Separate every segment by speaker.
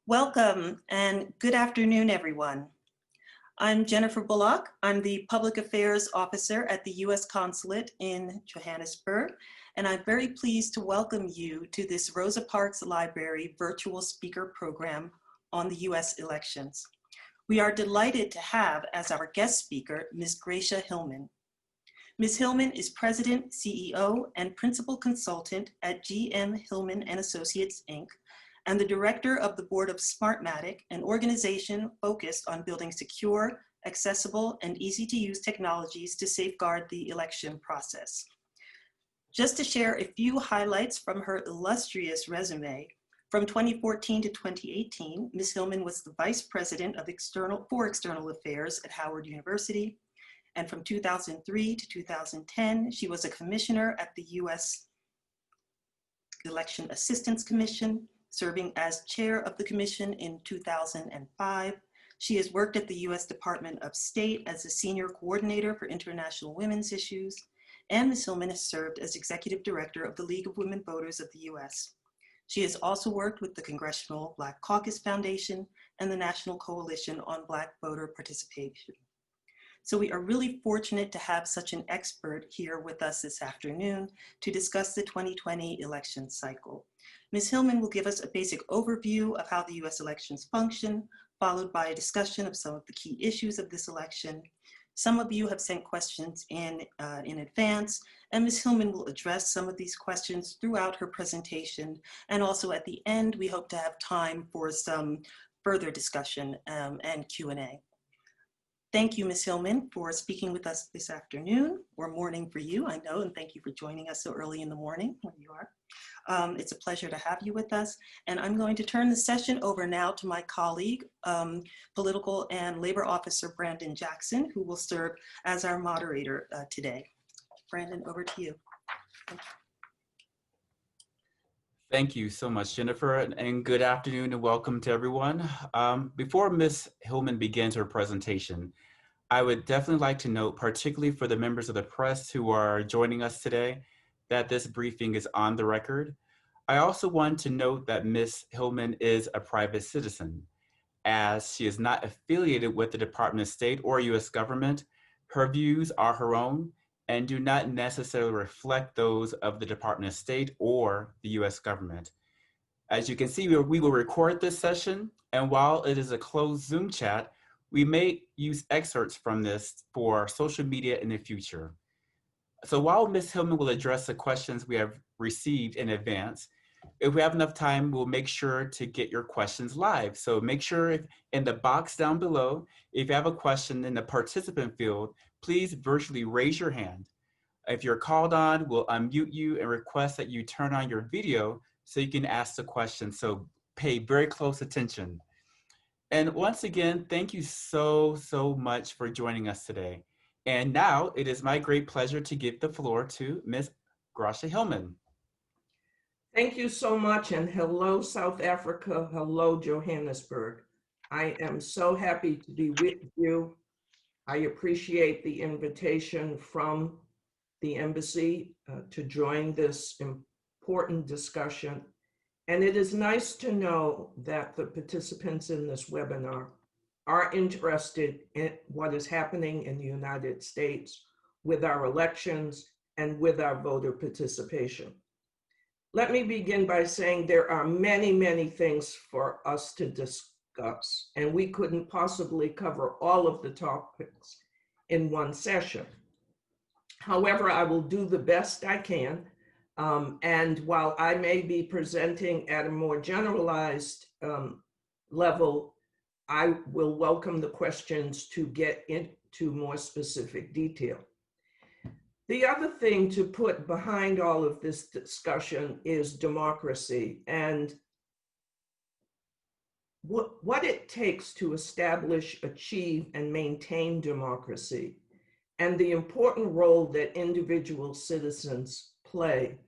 Speaker 1: Welcome and good afternoon, everyone. I'm Jennifer Bullock. I'm the Public Affairs Officer at the U.S. Consulate in Johannesburg, and I'm very pleased to welcome you to this Rosa Parks Library virtual speaker program on the U.S. elections. We are delighted to have as our guest speaker, Ms. Gracia Hillman. Ms. Hillman is President, CEO, and Principal Consultant at GM Hillman & Associates, Inc., and the Director of the Board of Smartmatic, an organization focused on building secure, accessible, and easy-to-use technologies to safeguard the election process. Just to share a few highlights from her illustrious resume, from 2014 to 2018, Ms. Hillman was the Vice President of External Affairs at Howard University, and from 2003 to 2010, she was a commissioner at the U.S. Election Assistance Commission, serving as chair of the commission in 2005. She has worked at the U.S. Department of State as a senior coordinator for international women's issues, and Ms. Hillman has served as executive director of the League of Women Voters of the U.S. She has also worked with the Congressional Black Caucus Foundation and the National Coalition on Black Voter Participation. So we are really fortunate to have such an expert here with us this afternoon to discuss the 2020 election cycle. Ms. Hillman will give us a basic overview of how the U.S. elections function, followed by a discussion of some of the key issues of this election. Some of you have sent questions in advance, and Ms. Hillman will address some of these questions throughout her presentation. And also at the end, we hope to have time for some further discussion and Q&A. Thank you, Ms. Hillman, for speaking with us this afternoon, or morning for you, I know, and thank you for joining us so early in the morning where you are. It's a pleasure to have you with us, and I'm going to turn the session over now to my colleague, Political and Labor Officer Brandon Jackson, who will serve as our moderator today. Brandon, over to you. Thank you.
Speaker 2: Thank you so much, Jennifer, and good afternoon and welcome to everyone. Before Ms. Hillman begins her presentation, I would definitely like to note, particularly for the members of the press who are joining us today, that this briefing is on the record. I also want to note that Ms. Hillman is a private citizen. As she is not affiliated with the Department of State or U.S. government, her views are her own and do not necessarily reflect those of the Department of State or the U.S. government. As you can see, we will record this session, and while it is a closed Zoom chat, we may use excerpts from this for social media in the future. So while Ms. Hillman will address the questions we have received in advance, if we have enough time, we'll make sure to get your questions live. So make sure in the box down below, if you have a question in the participant field, please virtually raise your hand. If you're called on, we'll unmute you and request that you turn on your video so you can ask the question. So pay very close attention. And once again, thank you so much for joining us today. And now it is my great pleasure to give the floor to Ms. Gracia Hillman.
Speaker 3: Thank you so much, and hello, South Africa. Hello, Johannesburg. I am so happy to be with you. I appreciate the invitation from the embassy to join this important discussion. And it is nice to know that the participants in this webinar are interested in what is happening in the United States with our elections and with our voter participation. Let me begin by saying there are many things for us to discuss, and we couldn't possibly cover all of the topics in one session. However, I will do the best I can, and while I may be presenting at a more generalized level, I will welcome the questions to get into more specific detail. The other thing to put behind all of this discussion is democracy and what it takes to establish, achieve, and maintain democracy, and the important role that individual citizens play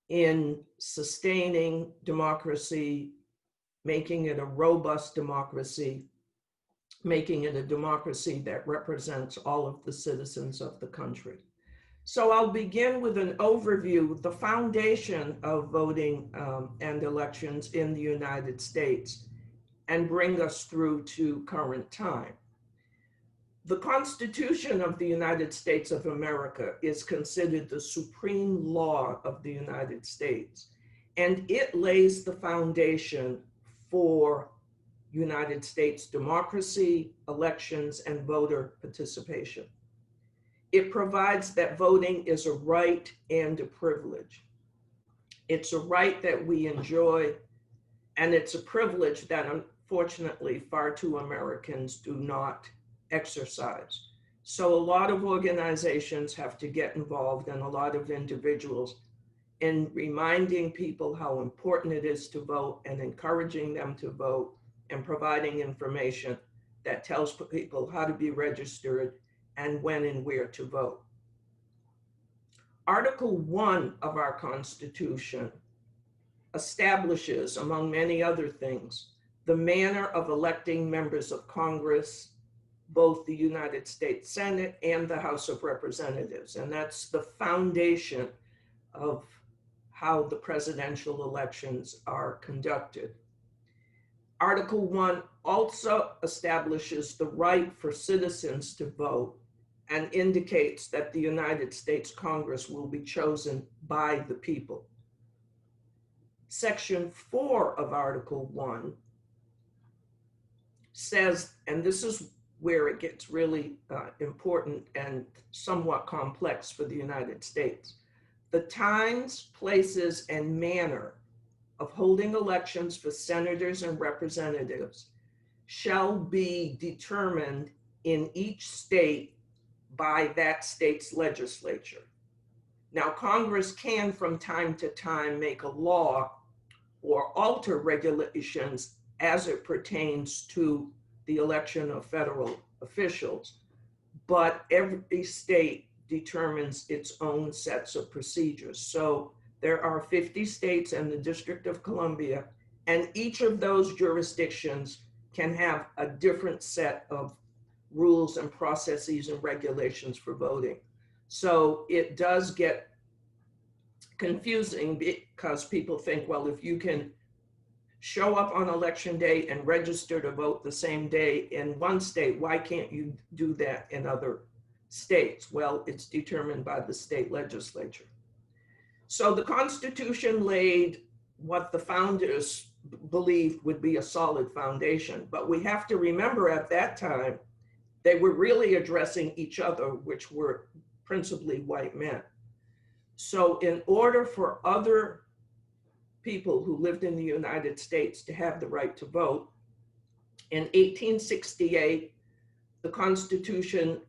Speaker 3: in sustaining democracy, making it a robust democracy, making it a democracy that represents all of the citizens of the country. So I'll begin with an overview, the foundation of voting and elections in the United States. and bring us through to current time. The Constitution of the United States of America is considered the supreme law of the United States, and it lays the foundation for United States democracy, elections, and voter participation. It provides that voting is a right and a privilege. It's a right that we enjoy, and it's a privilege that unfortunately far too Americans do not exercise. So a lot of organizations have to get involved, and a lot of individuals, in reminding people how important it is to vote and encouraging them to vote and providing information that tells people how to be registered and when and where to vote. Article 1 of our Constitution establishes, among many other things, the manner of electing members of Congress, both the United States Senate and the House of Representatives. And that's the foundation of how the presidential elections are conducted. Article 1 also establishes the right for citizens to vote and indicates that the United States Congress will be chosen by the people. Section 4 of Article 1 says, and this is where it gets really important and somewhat complex for the United States, the times, places, and manner of holding elections for senators and representatives shall be determined in each state by that state's legislature. Now, Congress can from time to time make a law or alter regulations as it pertains to the election of federal officials, but every state determines its own sets of procedures. So there are 50 states and the District of Columbia, and each of those jurisdictions can have a different set of rules and processes and regulations for voting. So it does get confusing because people think, well, if you can show up on election day and register to vote the same day in one state, why can't you do that in other states? Well, it's determined by the state legislature. So the Constitution laid what the founders believed would be a solid foundation, but we have to remember at that time, they were really addressing each other, which were principally white men. So in order for other people who lived in the United States to have the right to vote, in 1868, the Constitution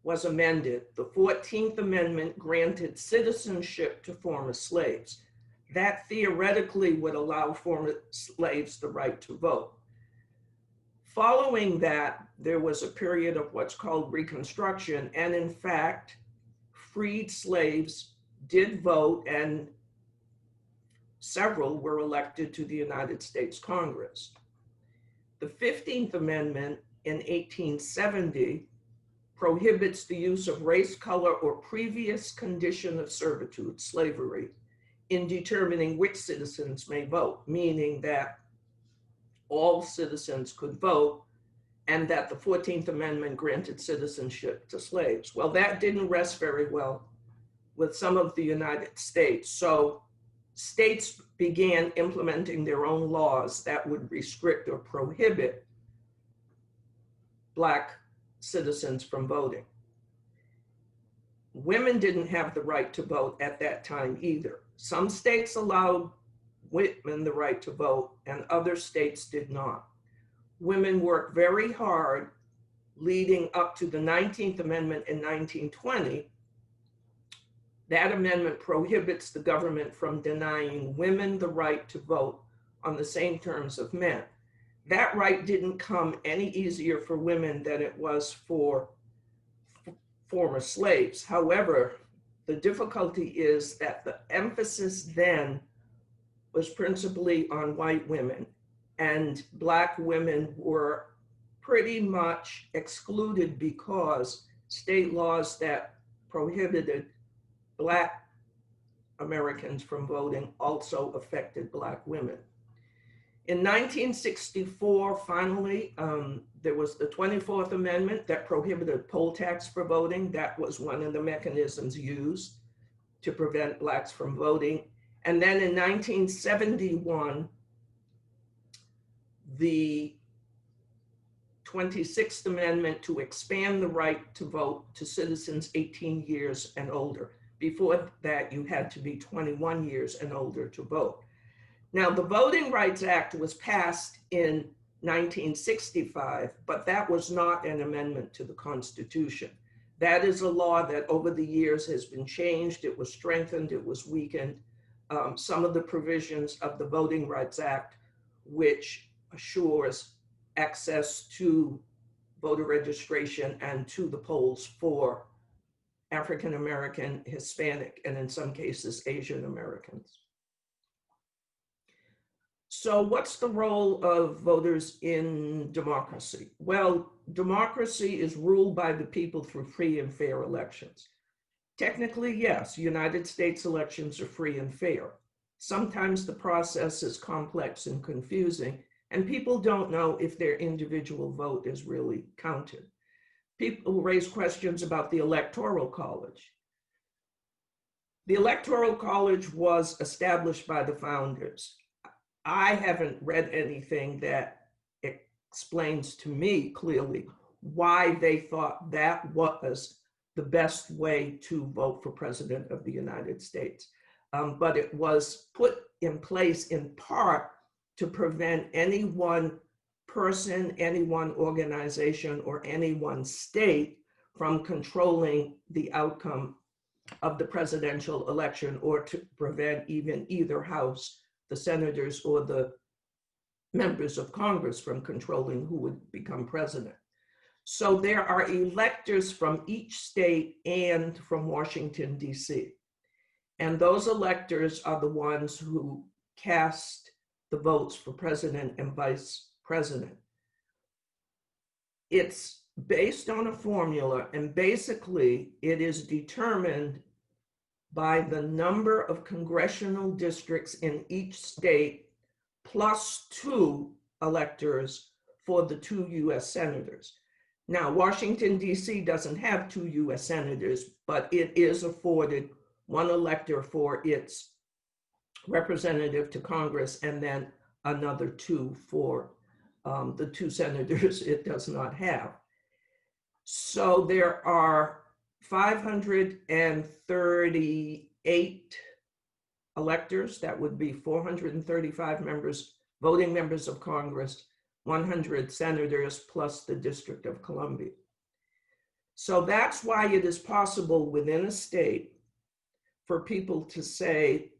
Speaker 3: was amended. The 14th Amendment granted citizenship to former slaves. That theoretically would allow former slaves the right to vote. Following that, there was a period of what's called Reconstruction, and in fact, freed slaves did vote, and several were elected to the United States Congress. The 15th Amendment in 1870 prohibits the use of race, color, or previous condition of servitude, slavery, in determining which citizens may vote, meaning that all citizens could vote and that the 14th Amendment granted citizenship to slaves. Well, that didn't rest very well with some of the United States. So states began implementing their own laws that would restrict or prohibit Black citizens from voting. Women didn't have the right to vote at that time either. Some states allowed women the right to vote and other states did not. Women worked very hard leading up to the 19th Amendment in 1920. That amendment prohibits the government from denying women the right to vote on the same terms of men. That right didn't come any easier for women than it was for former slaves. However, the difficulty is that the emphasis then was principally on white women, and Black women were pretty much excluded because state laws that prohibited Black Americans from voting also affected Black women. In 1964, finally, there was the 24th Amendment that prohibited poll tax for voting. That was one of the mechanisms used to prevent Blacks from voting. And then in 1971, the 26th Amendment to expand the right to vote to citizens 18 years and older. Before that, you had to be 21 years and older to vote. Now, the Voting Rights Act was passed in 1965, but that was not an amendment to the Constitution. That is a law that over the years has been changed. It was strengthened, it was weakened. Some of the provisions of the Voting Rights Act, which assures access to voter registration and to the polls for African American, Hispanic, and in some cases, Asian Americans. So what's the role of voters in democracy? Well, democracy is ruled by the people through free and fair elections. Technically, yes, United States elections are free and fair. Sometimes the process is complex and confusing, and people don't know if their individual vote is really counted. People raise questions about the Electoral College. The Electoral College was established by the founders. I haven't read anything that explains to me clearly why they thought that was the best way to vote for president of the United States. But it was put in place in part to prevent any one person, any one organization, or any one state from controlling the outcome of the presidential election, or to prevent even either house, the senators or the members of Congress, from controlling who would become president. So there are electors from each state and from Washington, D.C. And those electors are the ones who cast the votes for president and vice president. It's based on a formula, and basically it is determined by the number of congressional districts in each state plus 2 electors for the 2 US senators. Now, Washington, D.C. doesn't have 2 US senators, but it is afforded 1 elector for its representative to Congress, and then another 2 for the 2 senators it does not have. So there are 538 electors. That would be 435 members, voting members of Congress, 100 senators, plus the District of Columbia. So that's why it is possible within a state for people to say,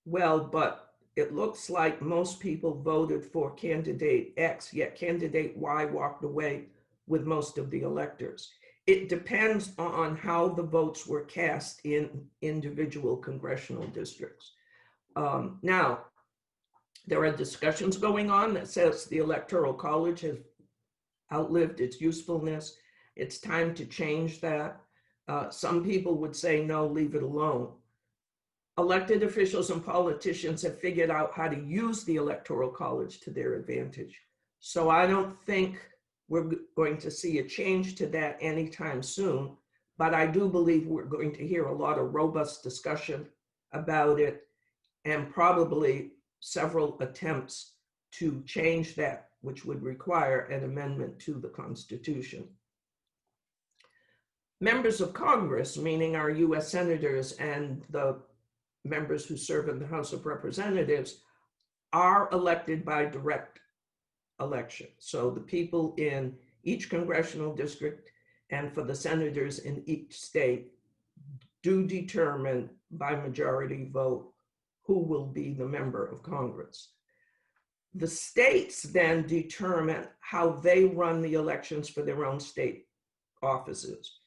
Speaker 3: well, but it looks like most people voted for candidate X, yet candidate Y walked away with most of the electors. It depends on how the votes were cast in individual congressional districts. Now, there are discussions going on that says the Electoral College has outlived its usefulness. It's time to change that. Some people would say, no, leave it alone. Elected officials and politicians have figured out how to use the Electoral College to their advantage. So I don't think we're going to see a change to that anytime soon, but I do believe we're going to hear a lot of robust discussion about it, and probably several attempts to change that, which would require an amendment to the Constitution. Members of Congress, meaning our US senators and the members who serve in the House of Representatives, are elected by direct election. So the people in each congressional district and for the senators in each state do determine by majority vote who will be the member of Congress. The states then determine how they run the elections for their own state offices.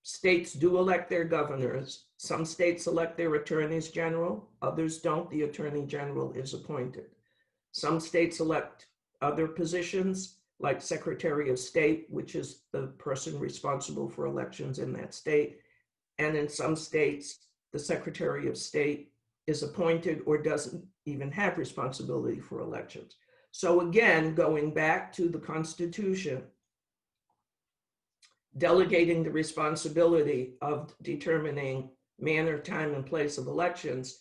Speaker 3: States do elect their governors. Some states elect their attorneys general, others don't. The attorney general is appointed. Some states elect other positions like Secretary of State, which is the person responsible for elections in that state. And in some states, the Secretary of State is appointed or doesn't even have responsibility for elections. So again, going back to the Constitution, delegating the responsibility of determining manner, time, and place of elections,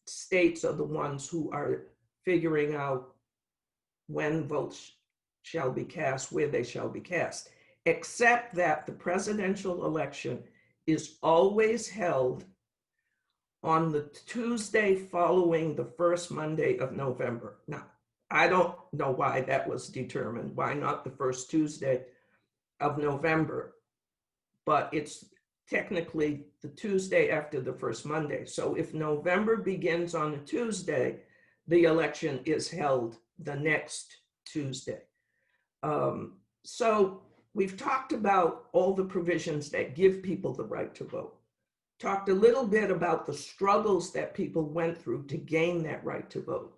Speaker 3: states are the ones who are figuring out when votes shall be cast, where they shall be cast, except that the presidential election is always held on the Tuesday following the first Monday of November. Now, I don't know why that was determined, why not the first Tuesday of November, but it's technically the Tuesday after the first Monday. So if November begins on a Tuesday, the election is held the next Tuesday. So we've talked about all the provisions that give people the right to vote. Talked a little bit about the struggles that people went through to gain that right to vote.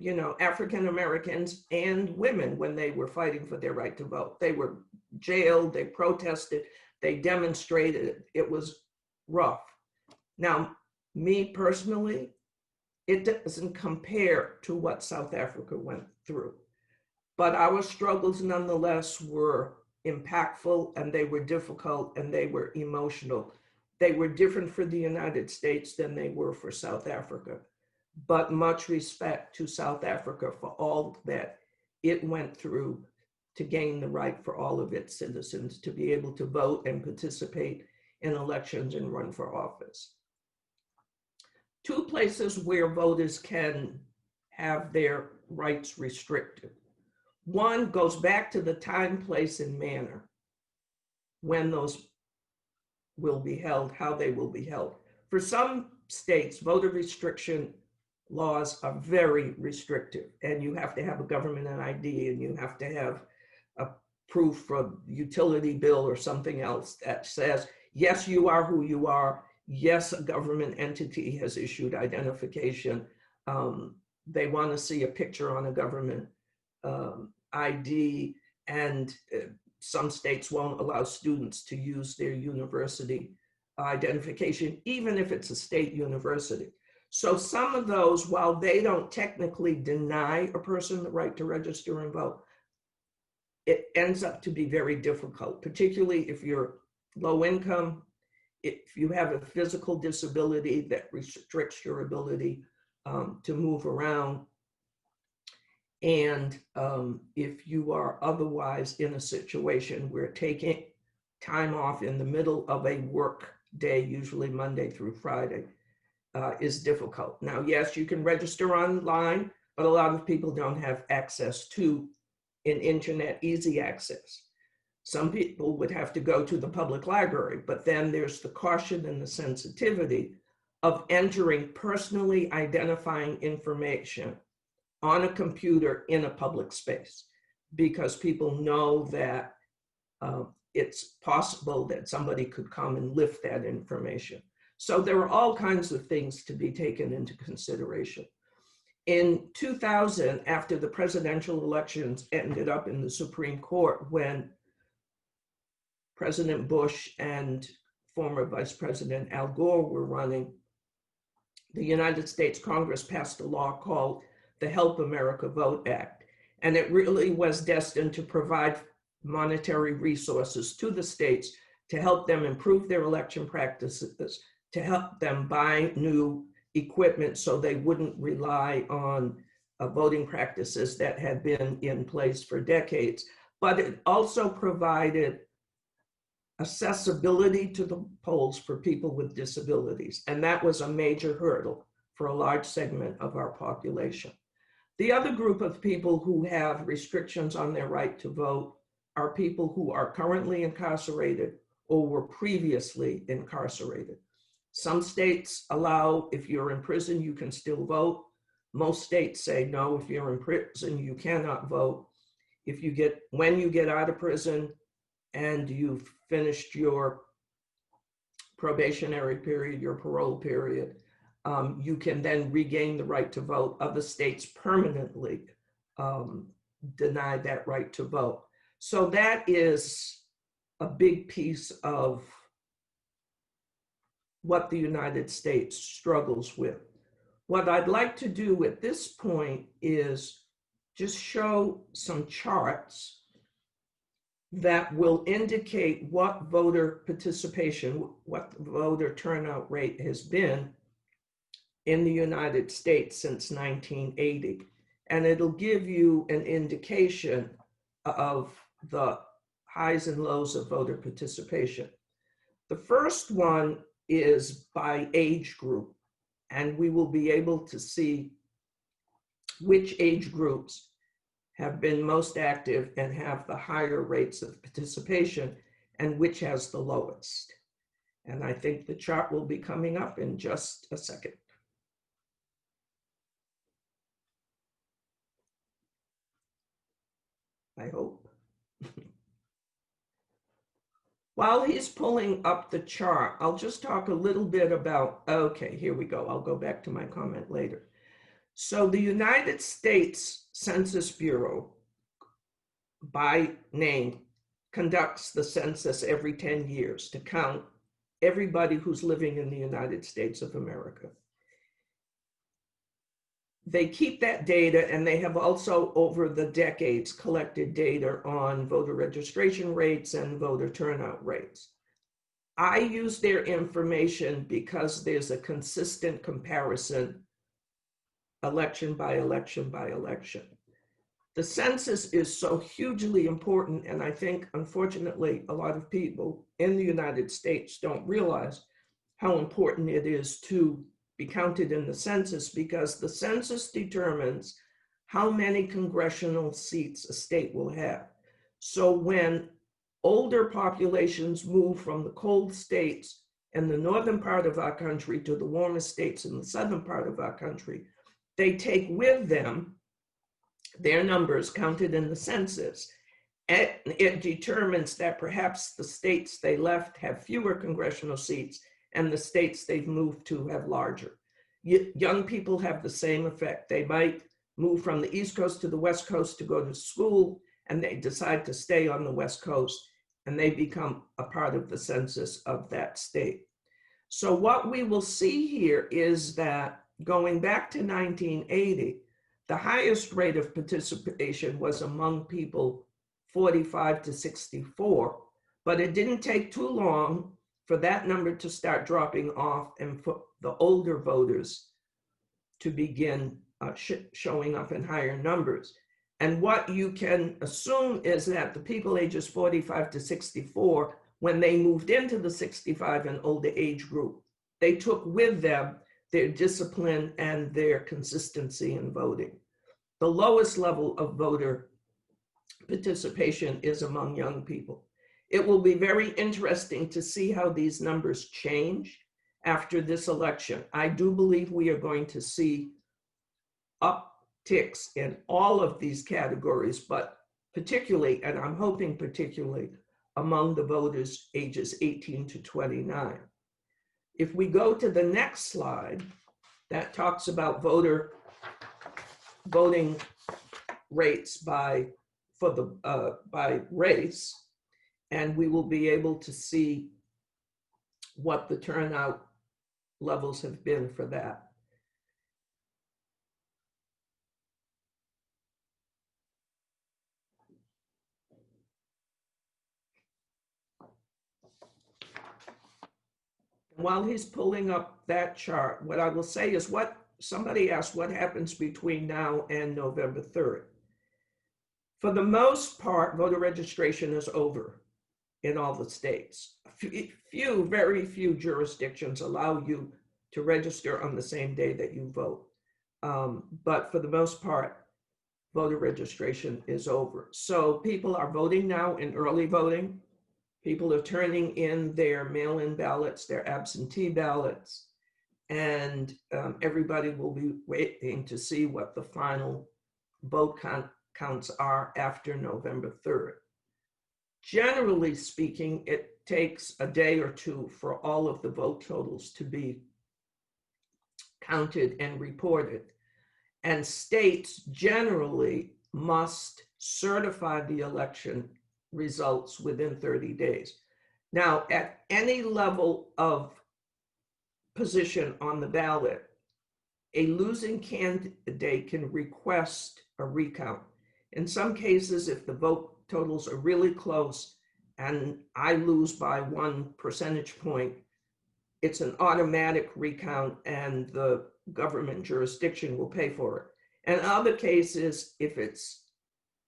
Speaker 3: You know, African Americans and women, when they were fighting for their right to vote, they were jailed, they protested, they demonstrated. It was rough. Now, me personally, it doesn't compare to what South Africa went through. But our struggles nonetheless were impactful, and they were difficult, and they were emotional. They were different for the United States than they were for South Africa. But much respect to South Africa for all that it went through to gain the right for all of its citizens to be able to vote and participate in elections and run for office. Two places where voters can have their rights restricted. One goes back to the time, place, and manner when those will be held, how they will be held. For some states, voter restriction laws are very restrictive, and you have to have a government ID, and you have to have a proof of utility bill or something else that says, yes, you are who you are. Yes, a government entity has issued identification. They want to see a picture on a government ID, and some states won't allow students to use their university identification, even if it's a state university. So some of those, while they don't technically deny a person the right to register and vote, it ends up to be very difficult, particularly if you're low income, if you have a physical disability that restricts your ability to move around, and if you are otherwise in a situation where taking time off in the middle of a work day, usually Monday through Friday, is difficult. Now, yes, you can register online, but a lot of people don't have access to an internet easy access. Some people would have to go to the public library, but then there's the caution and the sensitivity of entering personally identifying information on a computer in a public space, because people know that it's possible that somebody could come and lift that information. So there are all kinds of things to be taken into consideration. In 2000, after the presidential elections ended up in the Supreme Court, when President Bush and former Vice President Al Gore were running, the United States Congress passed a law called the Help America Vote Act. And it really was destined to provide monetary resources to the states to help them improve their election practices, to help them buy new equipment so they wouldn't rely on voting practices that had been in place for decades. But it also provided accessibility to the polls for people with disabilities. And that was a major hurdle for a large segment of our population. The other group of people who have restrictions on their right to vote are people who are currently incarcerated or were previously incarcerated. Some states allow, if you're in prison, you can still vote. Most states say, no, if you're in prison, you cannot vote. When you get out of prison and you've finished your probationary period, your parole period, you can then regain the right to vote. Other states permanently deny that right to vote. So that is a big piece of what the United States struggles with. What I'd like to do at this point is just show some charts that will indicate what voter participation, what the voter turnout rate has been in the United States since 1980. And it'll give you an indication of the highs and lows of voter participation. The first one is by age group, and we will be able to see which age groups have been most active and have the higher rates of participation, and which has the lowest. And I think the chart will be coming up in just a second. I hope. While he's pulling up the chart, I'll just talk a little bit about, okay, here we go. I'll go back to my comment later. So the United States Census Bureau, by name, conducts the census every 10 years to count everybody who's living in the United States of America. They keep that data, and they have also over the decades collected data on voter registration rates and voter turnout rates. I use their information because there's a consistent comparison election by election by election. The census is so hugely important, and I think, unfortunately, a lot of people in the United States don't realize how important it is to be counted in the census, because the census determines how many congressional seats a state will have. So when older populations move from the cold states in the northern part of our country to the warmest states in the southern part of our country, they take with them their numbers counted in the census. And it determines that perhaps the states they left have fewer congressional seats and the states they've moved to have larger. Young people have the same effect. They might move from the East Coast to the West Coast to go to school, and they decide to stay on the West Coast, and they become a part of the census of that state. So what we will see here is that going back to 1980, the highest rate of participation was among people 45 to 64, but it didn't take too long for that number to start dropping off and for the older voters to begin showing up in higher numbers. And what you can assume is that the people ages 45 to 64, when they moved into the 65 and older age group, they took with them their discipline and their consistency in voting. The lowest level of voter participation is among young people. It will be very interesting to see how these numbers change after this election. I do believe we are going to see upticks in all of these categories, but particularly, and I'm hoping particularly, among the voters ages 18 to 29. If we go to the next slide, that talks about voting rates by race, and we will be able to see what the turnout levels have been for that. While he's pulling up that chart, what I will say is somebody asked what happens between now and November 3rd. For the most part, voter registration is over in all the states. Very few jurisdictions allow you to register on the same day that you vote. But for the most part, voter registration is over. So people are voting now in early voting. People are turning in their mail-in ballots, their absentee ballots, and everybody will be waiting to see what the final vote counts are after November 3rd. Generally speaking, it takes a day or two for all of the vote totals to be counted and reported. And states generally must certify the election results within 30 days. Now, at any level of position on the ballot, a losing candidate can request a recount. In some cases, if the vote totals are really close and I lose by 1 percentage point, it's an automatic recount and the government jurisdiction will pay for it. And in other cases, if it's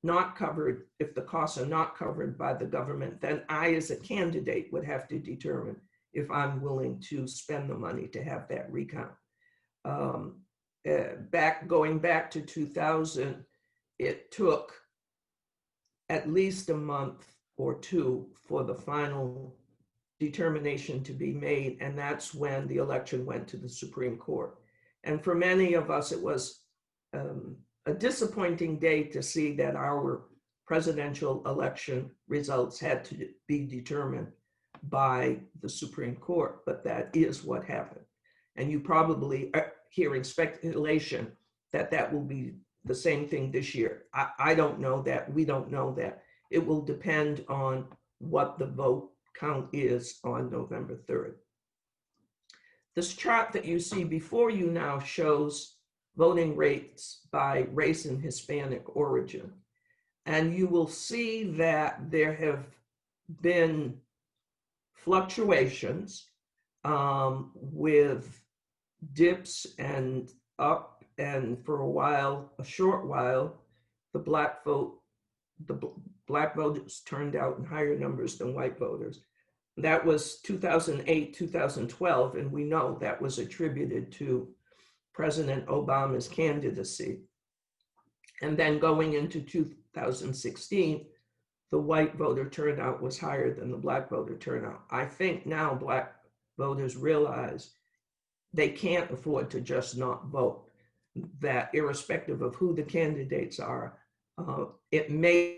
Speaker 3: not covered, if the costs are not covered by the government, then I as a candidate would have to determine if I'm willing to spend the money to have that recount. Going back to 2000, it took at least a month or two for the final determination to be made, and that's when the election went to the Supreme Court. And for many of us, it was a disappointing day to see that our presidential election results had to be determined by the Supreme Court, but that is what happened. And you probably are hearing speculation that that will be the same thing this year. I don't know that. We don't know that. It will depend on what the vote count is on November 3rd. This chart that you see before you now shows voting rates by race and Hispanic origin. And you will see that there have been fluctuations with dips and up, and for a while, a short while, the black voters turned out in higher numbers than white voters. That was 2008, 2012, and we know that was attributed to President Obama's candidacy. And then going into 2016, the white voter turnout was higher than the black voter turnout. I think now black voters realize they can't afford to just not vote, that irrespective of who the candidates are, it makes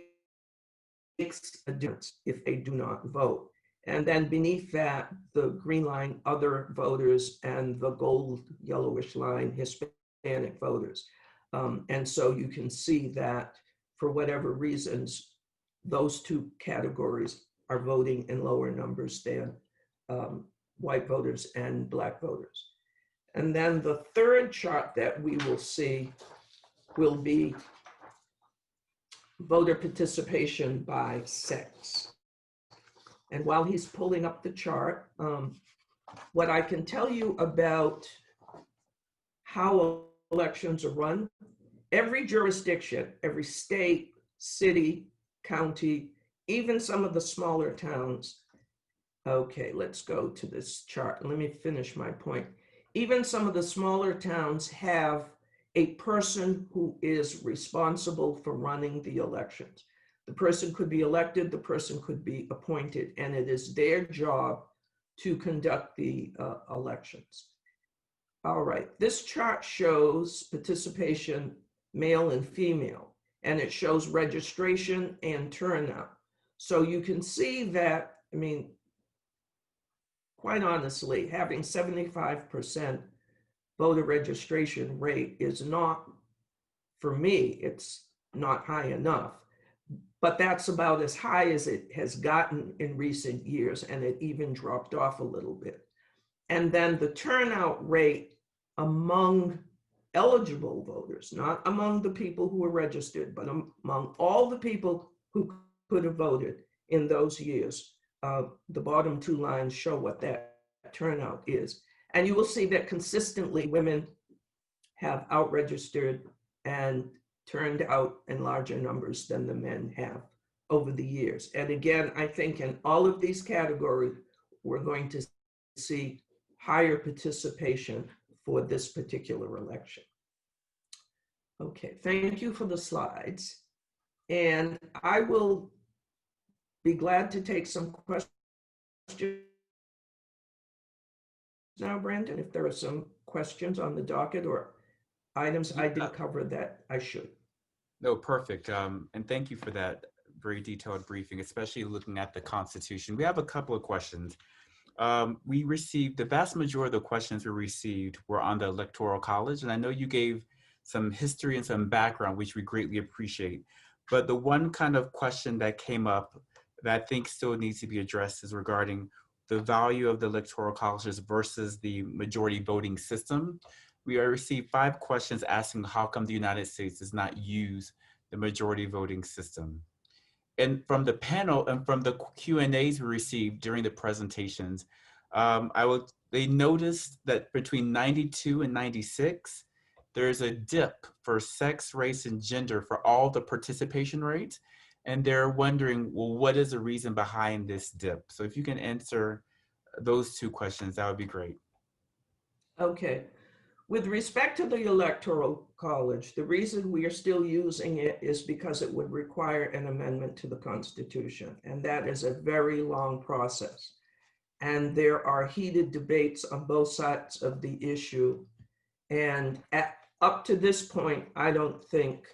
Speaker 3: a difference if they do not vote. And then beneath that, the green line, other voters, and the gold yellowish line, Hispanic voters. And so you can see that for whatever reasons, those two categories are voting in lower numbers than white voters and black voters. And then the third chart that we will see will be voter participation by sex. And while he's pulling up the chart, what I can tell you about how elections are run, every jurisdiction, every state, city, county, even some of the smaller towns. Okay, let's go to this chart. Let me finish my point. Even some of the smaller towns have a person who is responsible for running the elections. The person could be elected, the person could be appointed, and it is their job to conduct the elections. All right, this chart shows participation, male and female, and it shows registration and turnout. So you can see that, I mean, quite honestly, having 75% voter registration rate is not, for me, it's not high enough. But that's about as high as it has gotten in recent years, and it even dropped off a little bit. And then the turnout rate among eligible voters, not among the people who were registered, but among all the people who could have voted in those years. The bottom two lines show what that turnout is. And you will see that consistently women have out-registered and turned out in larger numbers than the men have over the years. And again, I think in all of these categories, we're going to see higher participation for this particular election. Okay, thank you for the slides. And I will be glad to take some questions now, Brandon, if there are some questions on the docket or items I didn't cover that I should.
Speaker 2: No, perfect. And thank you for that very detailed briefing, especially looking at the Constitution. We have a couple of questions. We received, the vast majority of the questions we received were on the Electoral College, and I know you gave some history and some background, which we greatly appreciate. But the one kind of question that came up that I think still needs to be addressed is regarding the value of the electoral colleges versus the majority voting system. We received 5 questions asking how come the United States does not use the majority voting system. And from the panel and from the Q&As we received during the presentations, they noticed that between 92 and 96, there's a dip for sex, race, and gender for all the participation rates. And they're wondering, well, what is the reason behind this dip? So if you can answer those 2 questions, that would be great.
Speaker 3: Okay. With respect to the Electoral College, the reason we are still using it is because it would require an amendment to the Constitution, and that is a very long process. And there are heated debates on both sides of the issue. And up to this point, I don't think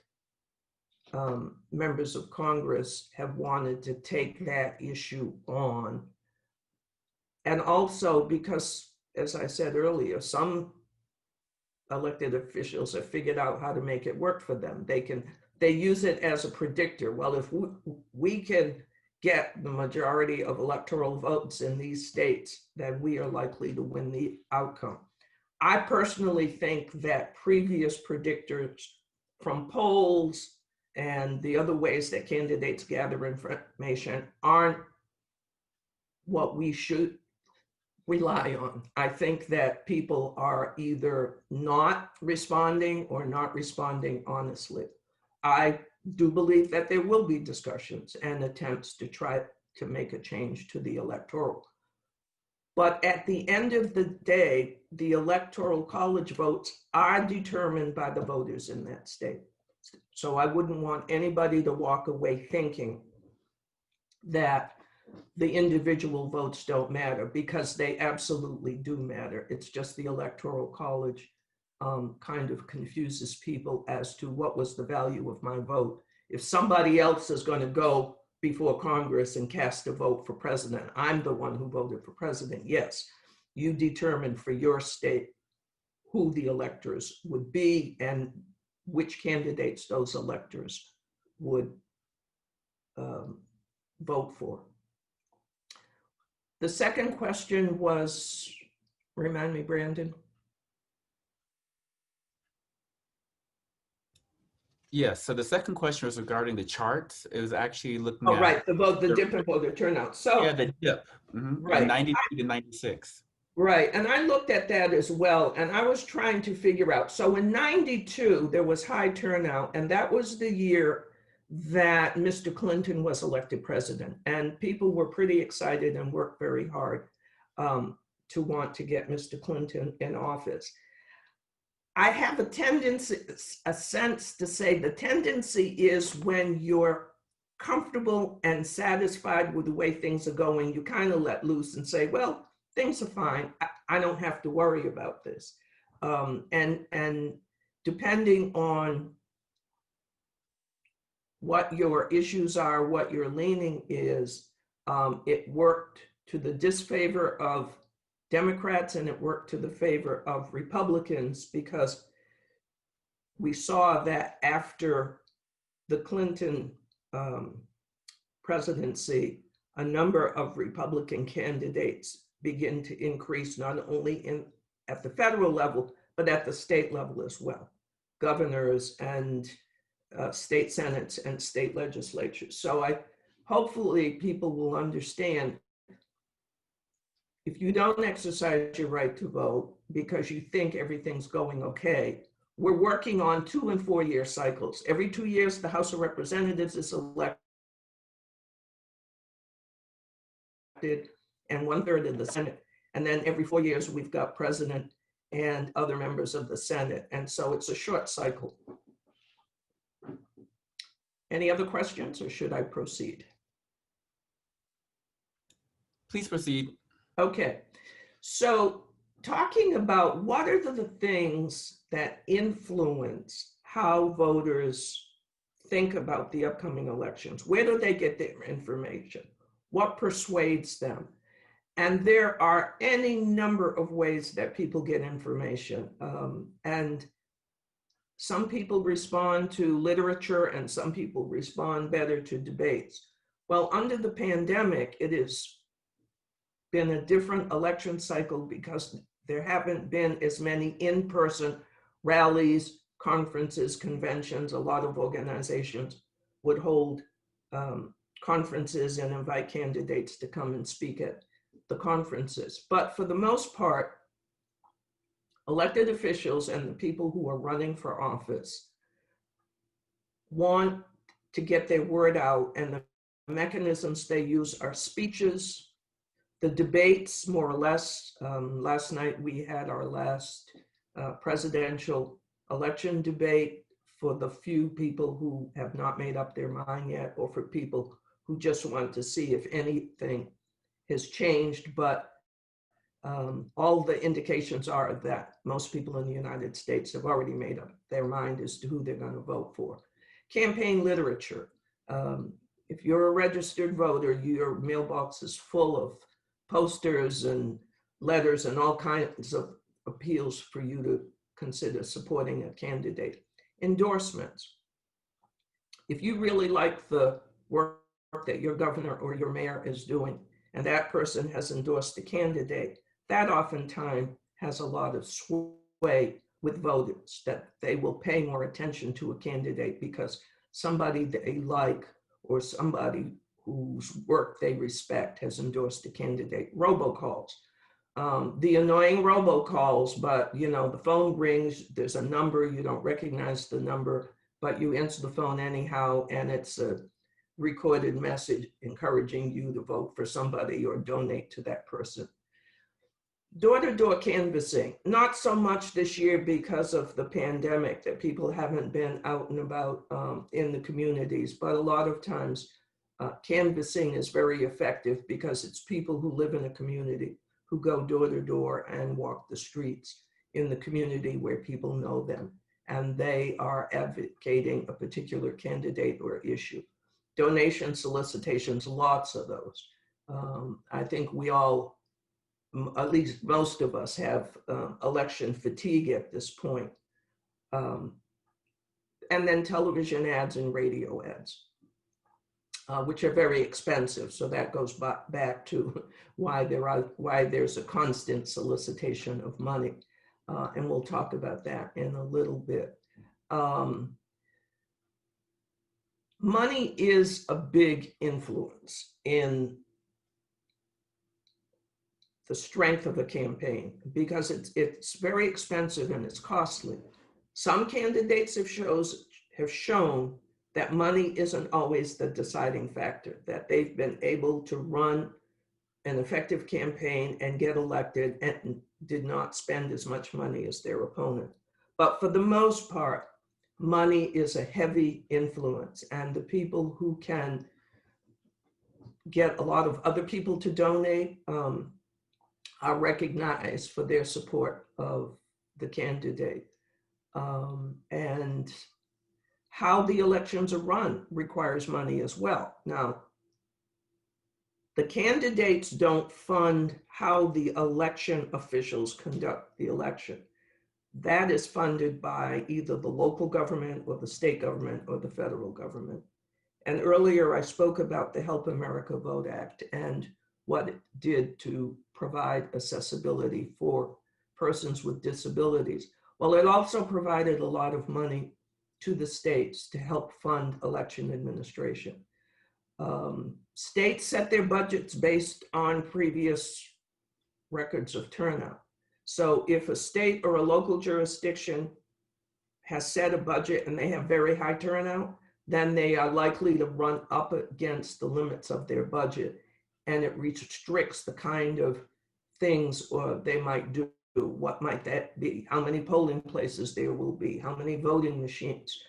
Speaker 3: members of Congress have wanted to take that issue on. And also because, as I said earlier, some elected officials have figured out how to make it work for them. They use it as a predictor. Well, if we can get the majority of electoral votes in these states, then we are likely to win the outcome. I personally think that previous predictors from polls and the other ways that candidates gather information aren't what we should rely on. I think that people are either not responding or not responding honestly. I do believe that there will be discussions and attempts to try to make a change to the electoral. But at the end of the day, the Electoral College votes are determined by the voters in that state. So I wouldn't want anybody to walk away thinking that the individual votes don't matter, because they absolutely do matter. It's just the Electoral College kind of confuses people as to what was the value of my vote. If somebody else is going to go before Congress and cast a vote for president, I'm the one who voted for president. Yes, you determined for your state who the electors would be and which candidates those electors would vote for. The second question was, remind me, Brandon.
Speaker 2: Yes, so the second question was regarding the charts. It was actually looking at—
Speaker 3: right, the dip in voter turnout. So
Speaker 2: yeah, the dip,
Speaker 3: right,
Speaker 2: 92 to 96.
Speaker 3: Right, and I looked at that as well, and I was trying to figure out. So in 92, there was high turnout, and that was the year that Mr. Clinton was elected president, and people were pretty excited and worked very hard to want to get Mr. Clinton in office. I have a tendency, a sense to say the tendency is when you're comfortable and satisfied with the way things are going, you kind of let loose and say, well, things are fine. I don't have to worry about this. And depending on what your issues are, what your leaning is, it worked to the disfavor of Democrats and it worked to the favor of Republicans, because we saw that after the Clinton presidency, a number of Republican candidates begin to increase, not only at the federal level, but at the state level as well, governors and state senates and state legislatures. So hopefully people will understand, if you don't exercise your right to vote because you think everything's going okay, we're working on 2 and 4 year cycles. Every 2 years, the House of Representatives is elected and 1/3 of the Senate. And then every 4 years, we've got president and other members of the Senate. And so it's a short cycle. Any other questions, or should I proceed?
Speaker 2: Please proceed.
Speaker 3: Okay, so talking about what are the things that influence how voters think about the upcoming elections? Where do they get their information? What persuades them? And there are any number of ways that people get information. And some people respond to literature and some people respond better to debates. Well, under the pandemic, it is been a different election cycle because there haven't been as many in-person rallies, conferences, conventions. A lot of organizations would hold conferences and invite candidates to come and speak at the conferences. But for the most part, elected officials and the people who are running for office want to get their word out, and the mechanisms they use are speeches, the debates, more or less. Last night we had our last presidential election debate for the few people who have not made up their mind yet, or for people who just want to see if anything has changed. But all the indications are that most people in the United States have already made up their mind as to who they're going to vote for. Campaign literature. If you're a registered voter, your mailbox is full of posters and letters and all kinds of appeals for you to consider supporting a candidate. Endorsements. If you really like the work that your governor or your mayor is doing, and that person has endorsed a candidate, that oftentimes has a lot of sway with voters, that they will pay more attention to a candidate because somebody they like or somebody whose work they respect has endorsed a candidate. Robocalls. The annoying robocalls, but you know, the phone rings, there's a number, you don't recognize the number, but you answer the phone anyhow, and it's a recorded message encouraging you to vote for somebody or donate to that person. Door-to-door canvassing, not so much this year because of the pandemic, that people haven't been out and about in the communities, but a lot of times canvassing is very effective because it's people who live in a community who go door to door and walk the streets in the community where people know them, and they are advocating a particular candidate or issue. Donation solicitations, lots of those. I think we all, at least most of us, have election fatigue at this point. And then television ads and radio ads, which are very expensive. So that goes back to why there's a constant solicitation of money. And we'll talk about that in a little bit. Money is a big influence in the strength of a campaign because it's very expensive and it's costly. Some candidates have shown that money isn't always the deciding factor, that they've been able to run an effective campaign and get elected and did not spend as much money as their opponent. But for the most part, money is a heavy influence, and the people who can get a lot of other people to donate are recognized for their support of the candidate. And how the elections are run requires money as well. Now, the candidates don't fund how the election officials conduct the election. That is funded by either the local government or the state government or the federal government. And earlier I spoke about the Help America Vote Act and what it did to provide accessibility for persons with disabilities. Well, it also provided a lot of money to the states to help fund election administration. States set their budgets based on previous records of turnout. So if a state or a local jurisdiction has set a budget and they have very high turnout, then they are likely to run up against the limits of their budget, and it restricts the kind of things they might do. What might that be? How many polling places there will be? How many voting machines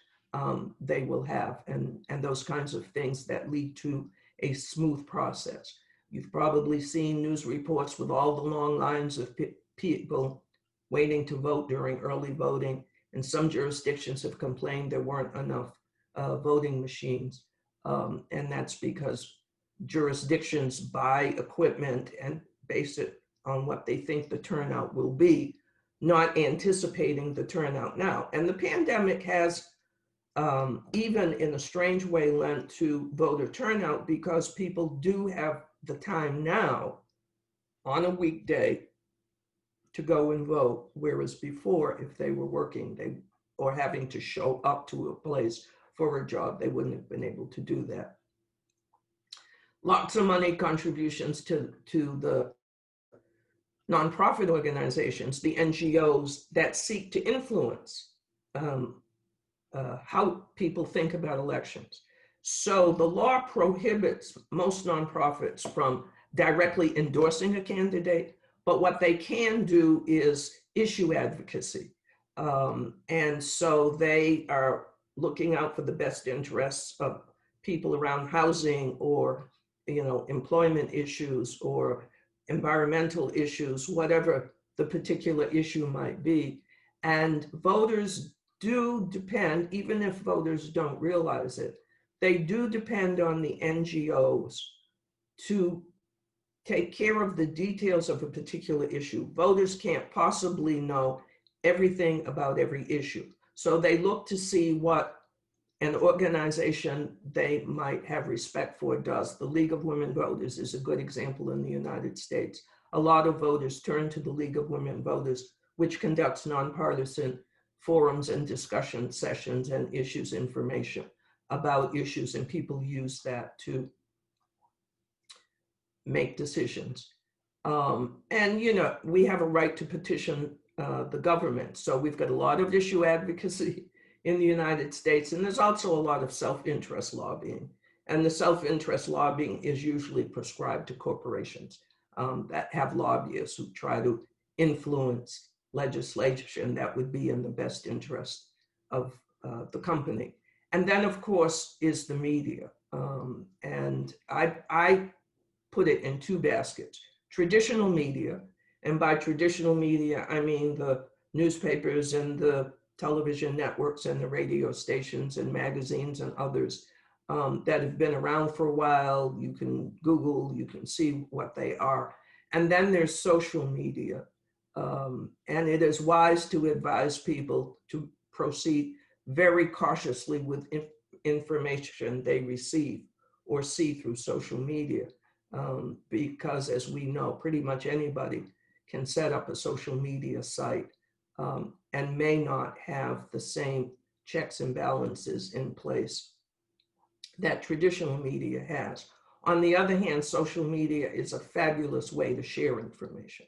Speaker 3: they will have, and those kinds of things that lead to a smooth process. You've probably seen news reports with all the long lines of people waiting to vote during early voting, and some jurisdictions have complained there weren't enough voting machines, and that's because jurisdictions buy equipment and base it on what they think the turnout will be, not anticipating the turnout now. And the pandemic has, even in a strange way, lent to voter turnout because people do have the time now on a weekday to go and vote, whereas before, if they were working or having to show up to a place for a job, they wouldn't have been able to do that. Lots of money contributions to the nonprofit organizations, the NGOs that seek to influence how people think about elections. So the law prohibits most nonprofits from directly endorsing a candidate, but what they can do is issue advocacy. And so they are looking out for the best interests of people around housing or, employment issues or environmental issues, whatever the particular issue might be. And voters do depend, even if voters don't realize it, they do depend on the NGOs to take care of the details of a particular issue. Voters can't possibly know everything about every issue. So they look to see what an organization they might have respect for does. The League of Women Voters is a good example in the United States. A lot of voters turn to the League of Women Voters, which conducts nonpartisan forums and discussion sessions and issues information about issues, and people use that to make decisions. And we have a right to petition the government. So we've got a lot of issue advocacy in the United States, and there's also a lot of self-interest lobbying. And the self-interest lobbying is usually prescribed to corporations that have lobbyists who try to influence legislation that would be in the best interest of the company. And then, of course, is the media. And I put it in two baskets: traditional media, and by traditional media, I mean the newspapers and the television networks and the radio stations and magazines and others that have been around for a while. You can Google, you can see what they are. And then there's social media. And it is wise to advise people to proceed very cautiously with information they receive or see through social media. Because as we know, pretty much anybody can set up a social media site and may not have the same checks and balances in place that traditional media has. On the other hand, social media is a fabulous way to share information.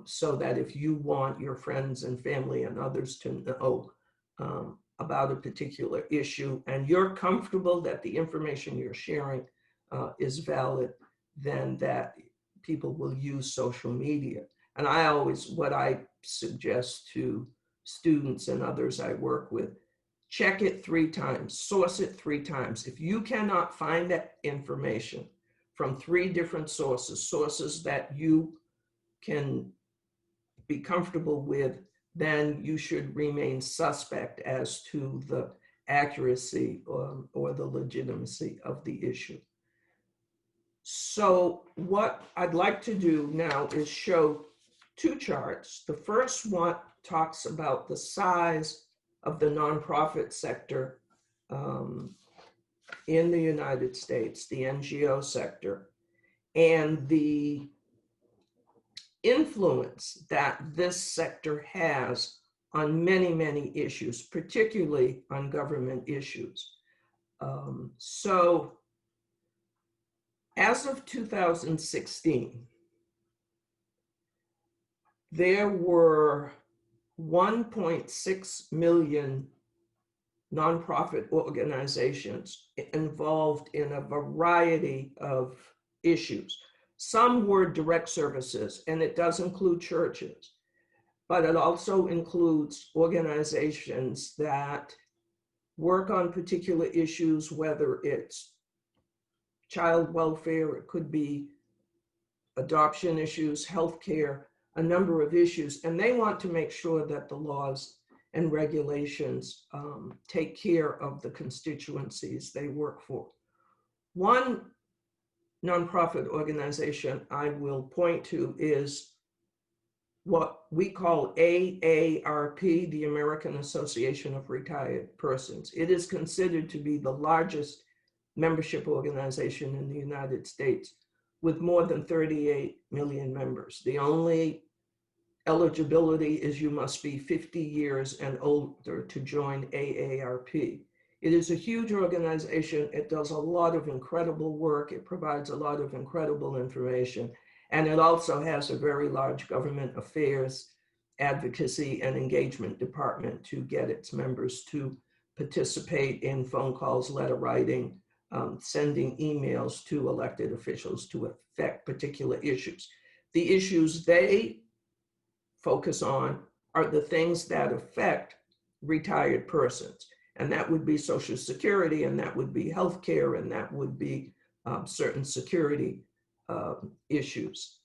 Speaker 3: So that if you want your friends and family and others to know about a particular issue, and you're comfortable that the information you're sharing is valid, then that people will use social media. And what I suggest to students and others I work with, check it 3 times, source it 3 times. If you cannot find that information from 3 different sources that you can be comfortable with, then you should remain suspect as to the accuracy or the legitimacy of the issue. So what I'd like to do now is show 2 charts. The first one talks about the size of the nonprofit sector in the United States, the NGO sector, and the influence that this sector has on many, many issues, particularly on government issues. So as of 2016, there were 1.6 million nonprofit organizations involved in a variety of issues. Some were direct services, and it does include churches, but it also includes organizations that work on particular issues, whether it's child welfare, it could be adoption issues, healthcare, a number of issues, and they want to make sure that the laws and regulations take care of the constituencies they work for. One nonprofit organization I will point to is what we call AARP, the American Association of Retired Persons. It is considered to be the largest membership organization in the United States, with more than 38 million members. The only eligibility is you must be 50 years and older to join AARP. It is a huge organization. It does a lot of incredible work. It provides a lot of incredible information. And it also has a very large government affairs, advocacy, and engagement department to get its members to participate in phone calls, letter writing, sending emails to elected officials to affect particular issues. The issues they focus on are the things that affect retired persons. And that would be Social Security, and that would be healthcare, and that would be certain security issues.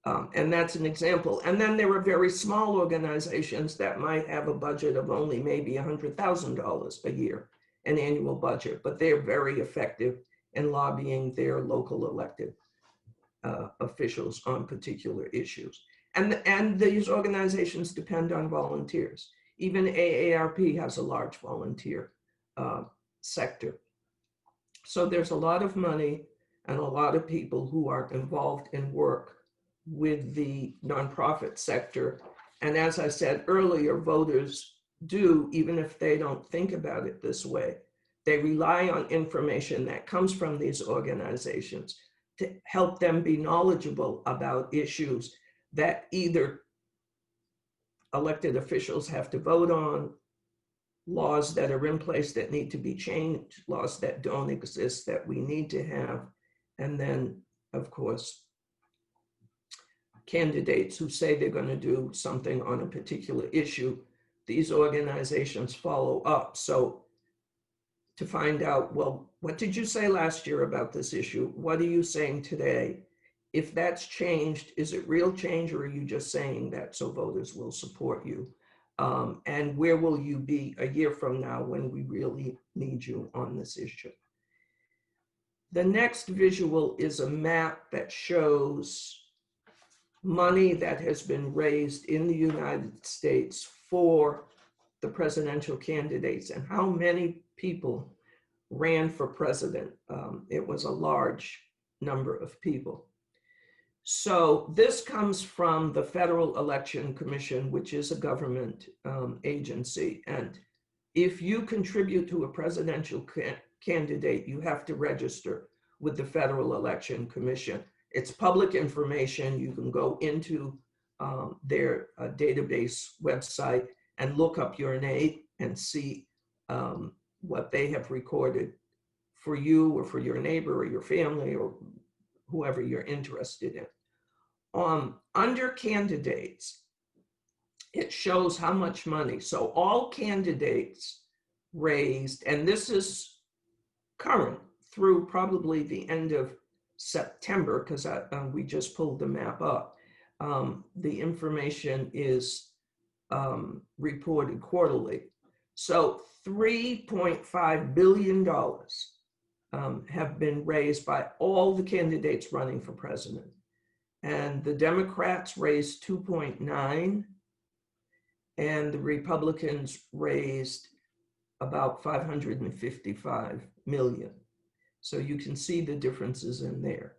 Speaker 3: And that's an example. And then there are very small organizations that might have a budget of only maybe $100,000 a year, an annual budget, but they're very effective in lobbying their local elected officials on particular issues. And these organizations depend on volunteers. Even AARP has a large volunteer sector. So there's a lot of money and a lot of people who are involved in work with the nonprofit sector. And as I said earlier, voters do, even if they don't think about it this way, they rely on information that comes from these organizations to help them be knowledgeable about issues that either elected officials have to vote on, laws that are in place that need to be changed, laws that don't exist that we need to have, and then, of course, candidates who say they're going to do something on a particular issue. These organizations follow up. So to find out, well, what did you say last year about this issue? What are you saying today? If that's changed, is it real change, or are you just saying that so voters will support you? And where will you be a year from now when we really need you on this issue? The next visual is a map that shows money that has been raised in the United States for the presidential candidates and how many people ran for president. It was a large number of people. So this comes from the Federal Election Commission, which is a government agency. And if you contribute to a presidential candidate, you have to register with the Federal Election Commission. It's public information. You can go into their database website and look up your name and see what they have recorded for you or for your neighbor or your family or whoever you're interested in. Under candidates, it shows how much money. So all candidates raised, and this is current through probably the end of September, because we just pulled the map up. The information is reported quarterly. So $3.5 billion have been raised by all the candidates running for president. And the Democrats raised 2.9, and the Republicans raised about 555 million. So you can see the differences in there.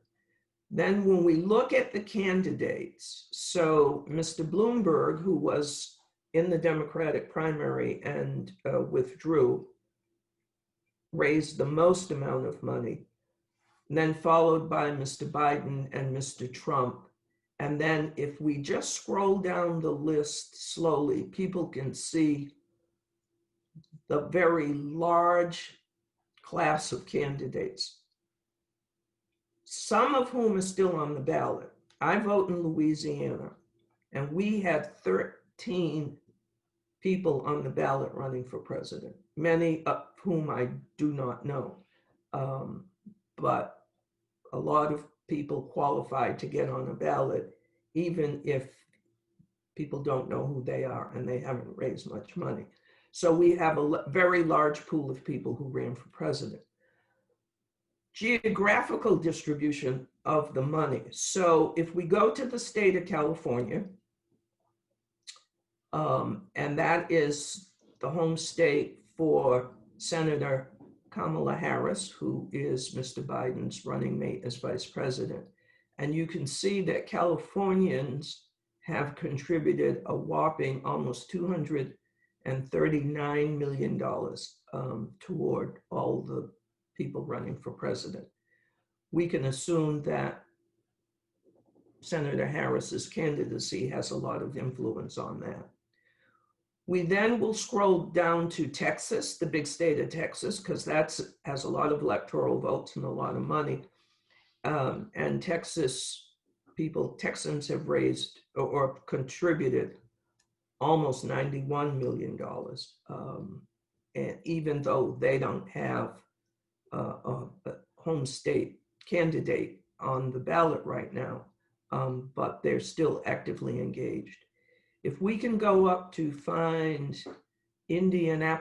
Speaker 3: Then when we look at the candidates, so Mr. Bloomberg, who was in the Democratic primary and withdrew, raised the most amount of money, then followed by Mr. Biden and Mr. Trump. And then if we just scroll down the list slowly, people can see the very large class of candidates, some of whom are still on the ballot. I vote in Louisiana, and we had 13 people on the ballot running for president, many of whom I do not know. But a lot of people qualified to get on a ballot, even if people don't know who they are and they haven't raised much money. So we have a very large pool of people who ran for president. Geographical distribution of the money. So if we go to the state of California, and that is the home state for Senator Kamala Harris, who is Mr. Biden's running mate as vice president. And you can see that Californians have contributed a whopping almost $239 million toward all the people running for president. We can assume that Senator Harris's candidacy has a lot of influence on that. We then will scroll down to Texas, the big state of Texas, because that has a lot of electoral votes and a lot of money. And Texans have raised or contributed almost $91 million, and even though they don't have a home state candidate on the ballot right now, but they're still actively engaged. If we can go up to find Indiana,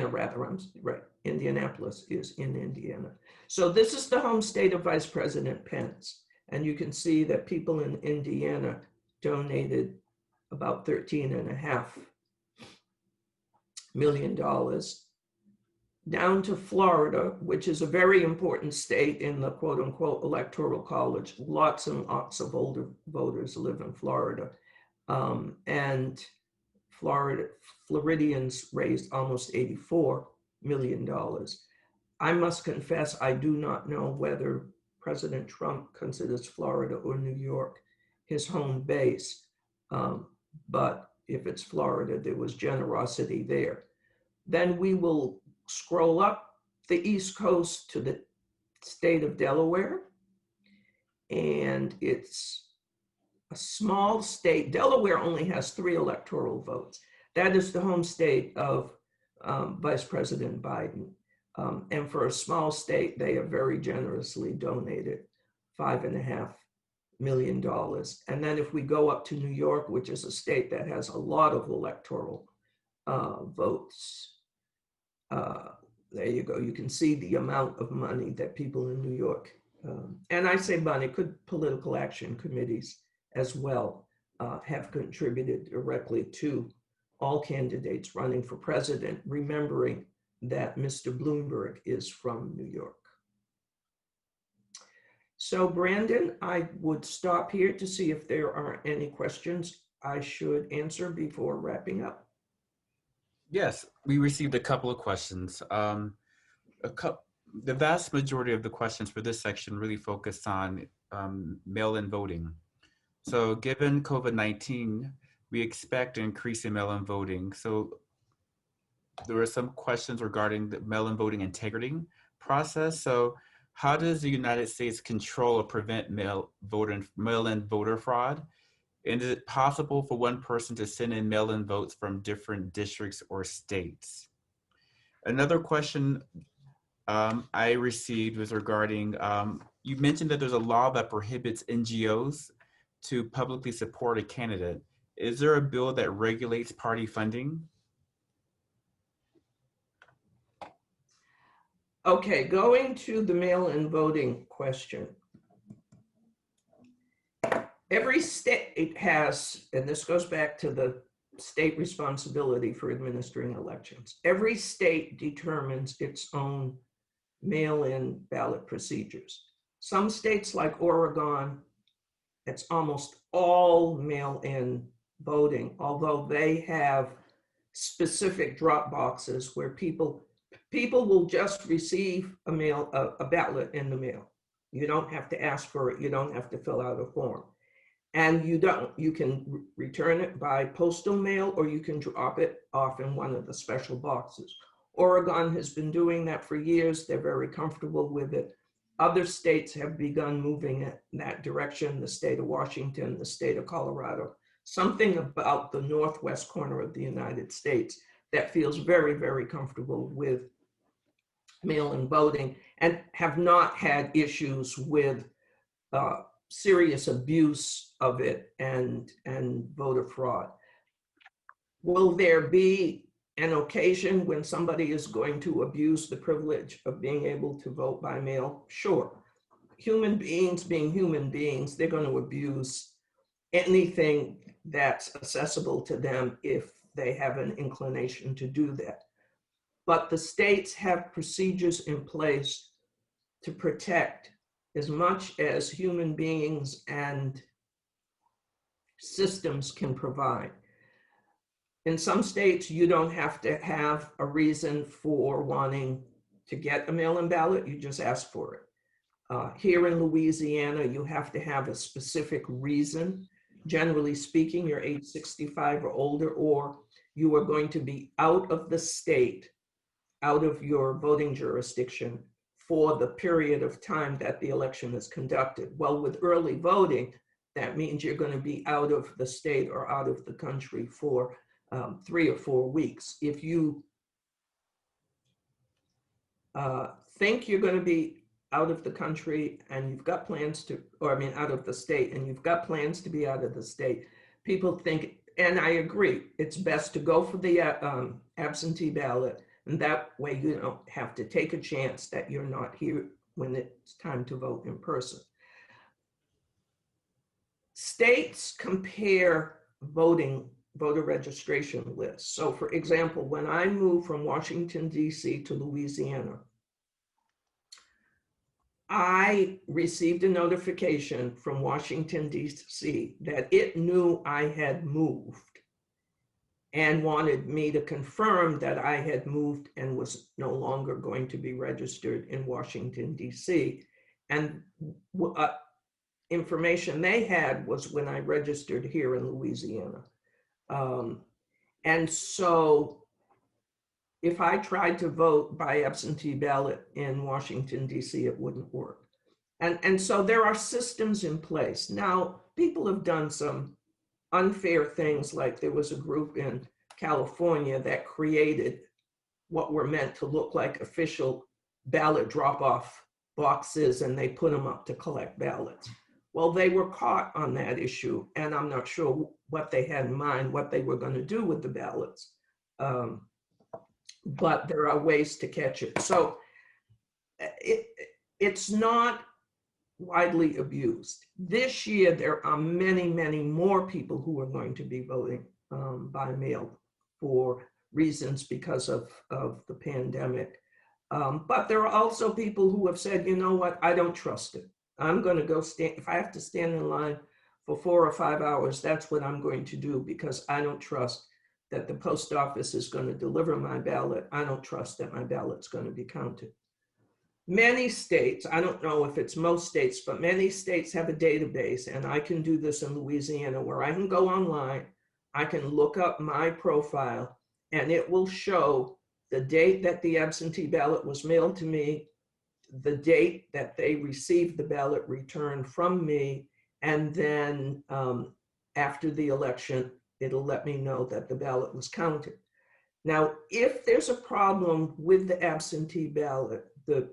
Speaker 3: rather, I'm right. Indianapolis is in Indiana. So this is the home state of Vice President Pence. And you can see that people in Indiana donated about $13.5 million. Down to Florida, which is a very important state in the quote unquote electoral college. Lots and lots of older voters live in Florida. And Floridians raised almost $84 million. I must confess, I do not know whether President Trump considers Florida or New York his home base. But if it's Florida, there was generosity there. Then we will scroll up the East Coast to the state of Delaware. And it's a small state. Delaware only has 3 electoral votes. That is the home state of Vice President Biden. And for a small state, they have very generously donated $5.5 million. And then if we go up to New York, which is a state that has a lot of electoral votes, there you go. You can see the amount of money that people in New York, and I say money, political action committees as well, have contributed directly to all candidates running for president, remembering that Mr. Bloomberg is from New York. So Brandon, I would stop here to see if there are any questions I should answer before wrapping up.
Speaker 2: Yes, we received a couple of questions. The vast majority of the questions for this section really focused on mail-in voting. So given COVID-19, we expect an increase in mail-in voting. So there were some questions regarding the mail-in voting integrity process. So how does the United States control or prevent mail-in voter fraud? And is it possible for one person to send in mail-in votes from different districts or states? Another question I received was regarding, you mentioned that there's a law that prohibits NGOs to publicly support a candidate. Is there a bill that regulates party funding?
Speaker 3: Okay, going to the mail-in voting question. Every state has, and this goes back to the state responsibility for administering elections. Every state determines its own mail-in ballot procedures. Some states like Oregon, it's almost all mail-in voting, although they have specific drop boxes where people will just receive a ballot in the mail. You don't have to ask for it. You don't have to fill out a form. And you can return it by postal mail, or you can drop it off in one of the special boxes. Oregon has been doing that for years. They're very comfortable with it. Other states have begun moving in that direction, the state of Washington, the state of Colorado, something about the northwest corner of the United States that feels very, very comfortable with mail-in voting and have not had issues with serious abuse of it and voter fraud. Will there be an occasion when somebody is going to abuse the privilege of being able to vote by mail? Sure. Human beings being human beings, they're going to abuse anything that's accessible to them if they have an inclination to do that. But the states have procedures in place to protect as much as human beings and systems can provide. In some states, you don't have to have a reason for wanting to get a mail-in ballot, you just ask for it. Here in Louisiana, you have to have a specific reason. Generally speaking, you're age 65 or older, or you are going to be out of the state, out of your voting jurisdiction for the period of time that the election is conducted. Well, with early voting, that means you're going to be out of the state or out of the country for 3 or 4 weeks. If you think you're going to be out of the country and you've got plans to, or I mean, out of the state, and you've got plans to be out of the state, people think, and I agree, it's best to go for the absentee ballot, and that way you don't have to take a chance that you're not here when it's time to vote in person. States compare voter registration lists. So for example, when I moved from Washington, D.C. to Louisiana, I received a notification from Washington, D.C. that it knew I had moved and wanted me to confirm that I had moved and was no longer going to be registered in Washington, D.C. And information they had was when I registered here in Louisiana. And so if I tried to vote by absentee ballot in Washington, D.C., it wouldn't work. And so there are systems in place. Now, people have done some unfair things, like there was a group in California that created what were meant to look like official ballot drop-off boxes, and they put them up to collect ballots. Well, they were caught on that issue, and I'm not sure what they had in mind, what they were going to do with the ballots. But there are ways to catch it. So it's not widely abused. This year, there are many, many more people who are going to be voting by mail for reasons because of the pandemic. But there are also people who have said, you know what, I don't trust it. I'm going to go stand, if I have to stand in line for 4 or 5 hours, that's what I'm going to do, because I don't trust that the post office is going to deliver my ballot. I don't trust that my ballot's going to be counted. Many states, I don't know if it's most states, but many states have a database, and I can do this in Louisiana, where I can go online, I can look up my profile, and it will show the date that the absentee ballot was mailed to me, the date that they received the ballot returned from me, and then after the election, it'll let me know that the ballot was counted. Now, if there's a problem with the absentee ballot, the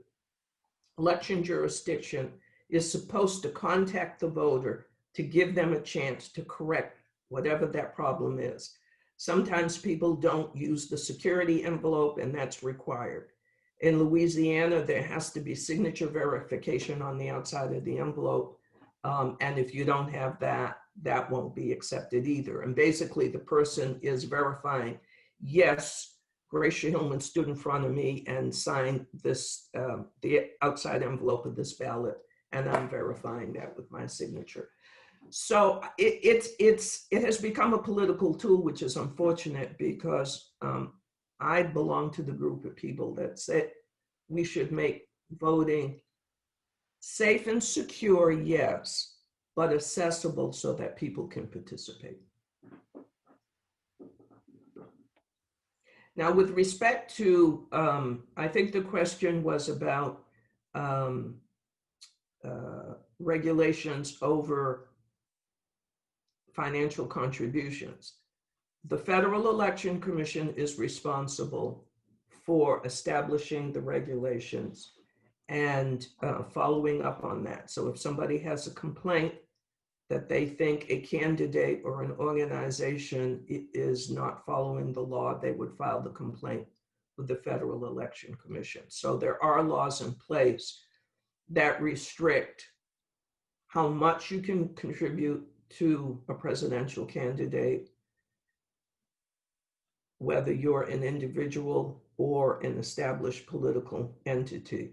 Speaker 3: election jurisdiction is supposed to contact the voter to give them a chance to correct whatever that problem is. Sometimes people don't use the security envelope, and that's required. In Louisiana, there has to be signature verification on the outside of the envelope. And if you don't have that, that won't be accepted either. And basically, the person is verifying, yes, Gracia Hillman stood in front of me and signed this, the outside envelope of this ballot, and I'm verifying that with my signature. So it has become a political tool, which is unfortunate, because I belong to the group of people that say we should make voting safe and secure, yes, but accessible so that people can participate. Now, with respect to, I think the question was about regulations over financial contributions. The Federal Election Commission is responsible for establishing the regulations and following up on that. So if somebody has a complaint that they think a candidate or an organization is not following the law, they would file the complaint with the Federal Election Commission. So there are laws in place that restrict how much you can contribute to a presidential candidate, whether you're an individual or an established political entity.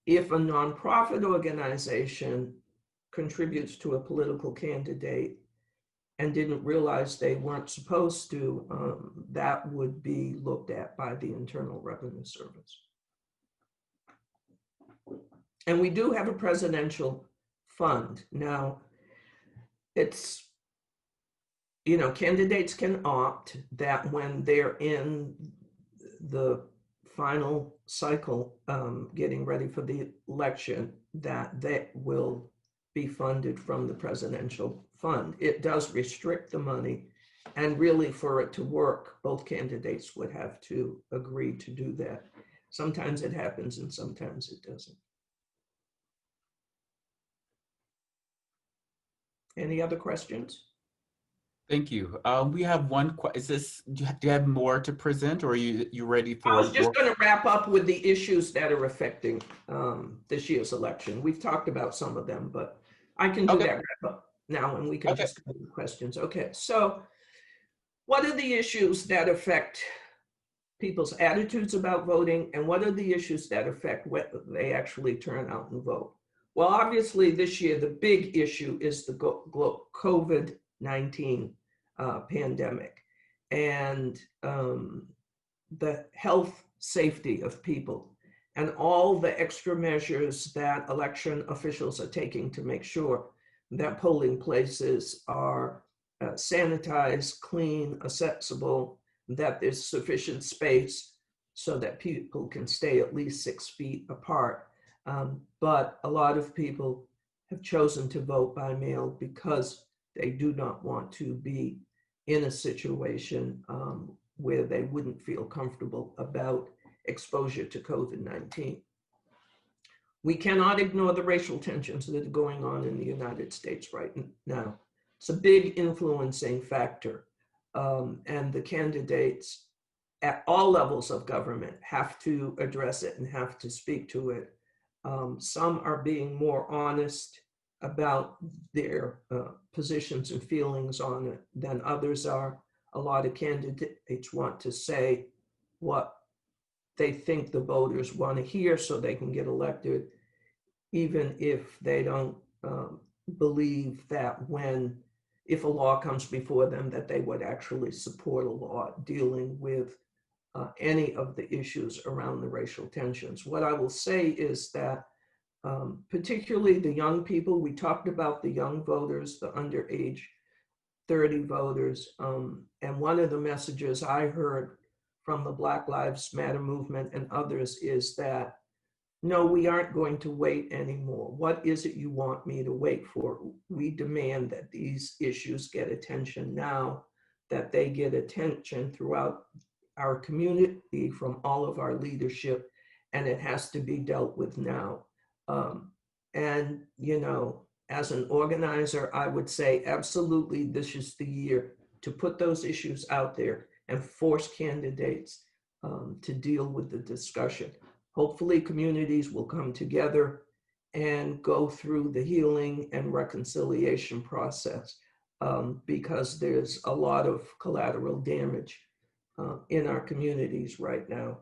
Speaker 3: if a nonprofit organization contributes to a political candidate and didn't realize they weren't supposed to, that would be looked at by the Internal Revenue Service. And we do have a presidential fund. Now, it's, you know, candidates can opt that when they're in the final cycle, getting ready for the election, that they will be funded from the presidential fund. It does restrict the money, and really for it to work, both candidates would have to agree to do that. Sometimes it happens and sometimes it doesn't. Any other questions?
Speaker 2: Thank you. We have one. Is this? Do you have more to present, or are you ready for?
Speaker 3: I was just
Speaker 2: more?
Speaker 3: going to wrap up with the issues that are affecting this year's election. We've talked about some of them, but I can do that wrap up now, and we can just go to questions. Okay, so what are the issues that affect people's attitudes about voting, and what are the issues that affect whether they actually turn out and vote? Well, obviously this year, the big issue is the COVID-19 pandemic and the health safety of people and all the extra measures that election officials are taking to make sure that polling places are sanitized, clean, accessible, that there's sufficient space so that people can stay at least 6 feet apart. But a lot of people have chosen to vote by mail because they do not want to be in a situation where they wouldn't feel comfortable about exposure to COVID-19. We cannot ignore the racial tensions that are going on in the United States right now. It's a big influencing factor. And the candidates at all levels of government have to address it and have to speak to it. Some are being more honest about their positions and feelings on it than others are. A lot of candidates want to say what they think the voters want to hear so they can get elected, even if they don't believe that if a law comes before them, that they would actually support a law dealing with any of the issues around the racial tensions. What I will say is that particularly the young people, we talked about the young voters, the under age 30 voters, and one of the messages I heard from the Black Lives Matter movement and others is that, no, we aren't going to wait anymore. What is it you want me to wait for? We demand that these issues get attention now, that they get attention throughout our community from all of our leadership, and it has to be dealt with now. And, you know, as an organizer, I would say absolutely this is the year to put those issues out there and force candidates to deal with the discussion. Hopefully communities will come together and go through the healing and reconciliation process because there's a lot of collateral damage in our communities right now.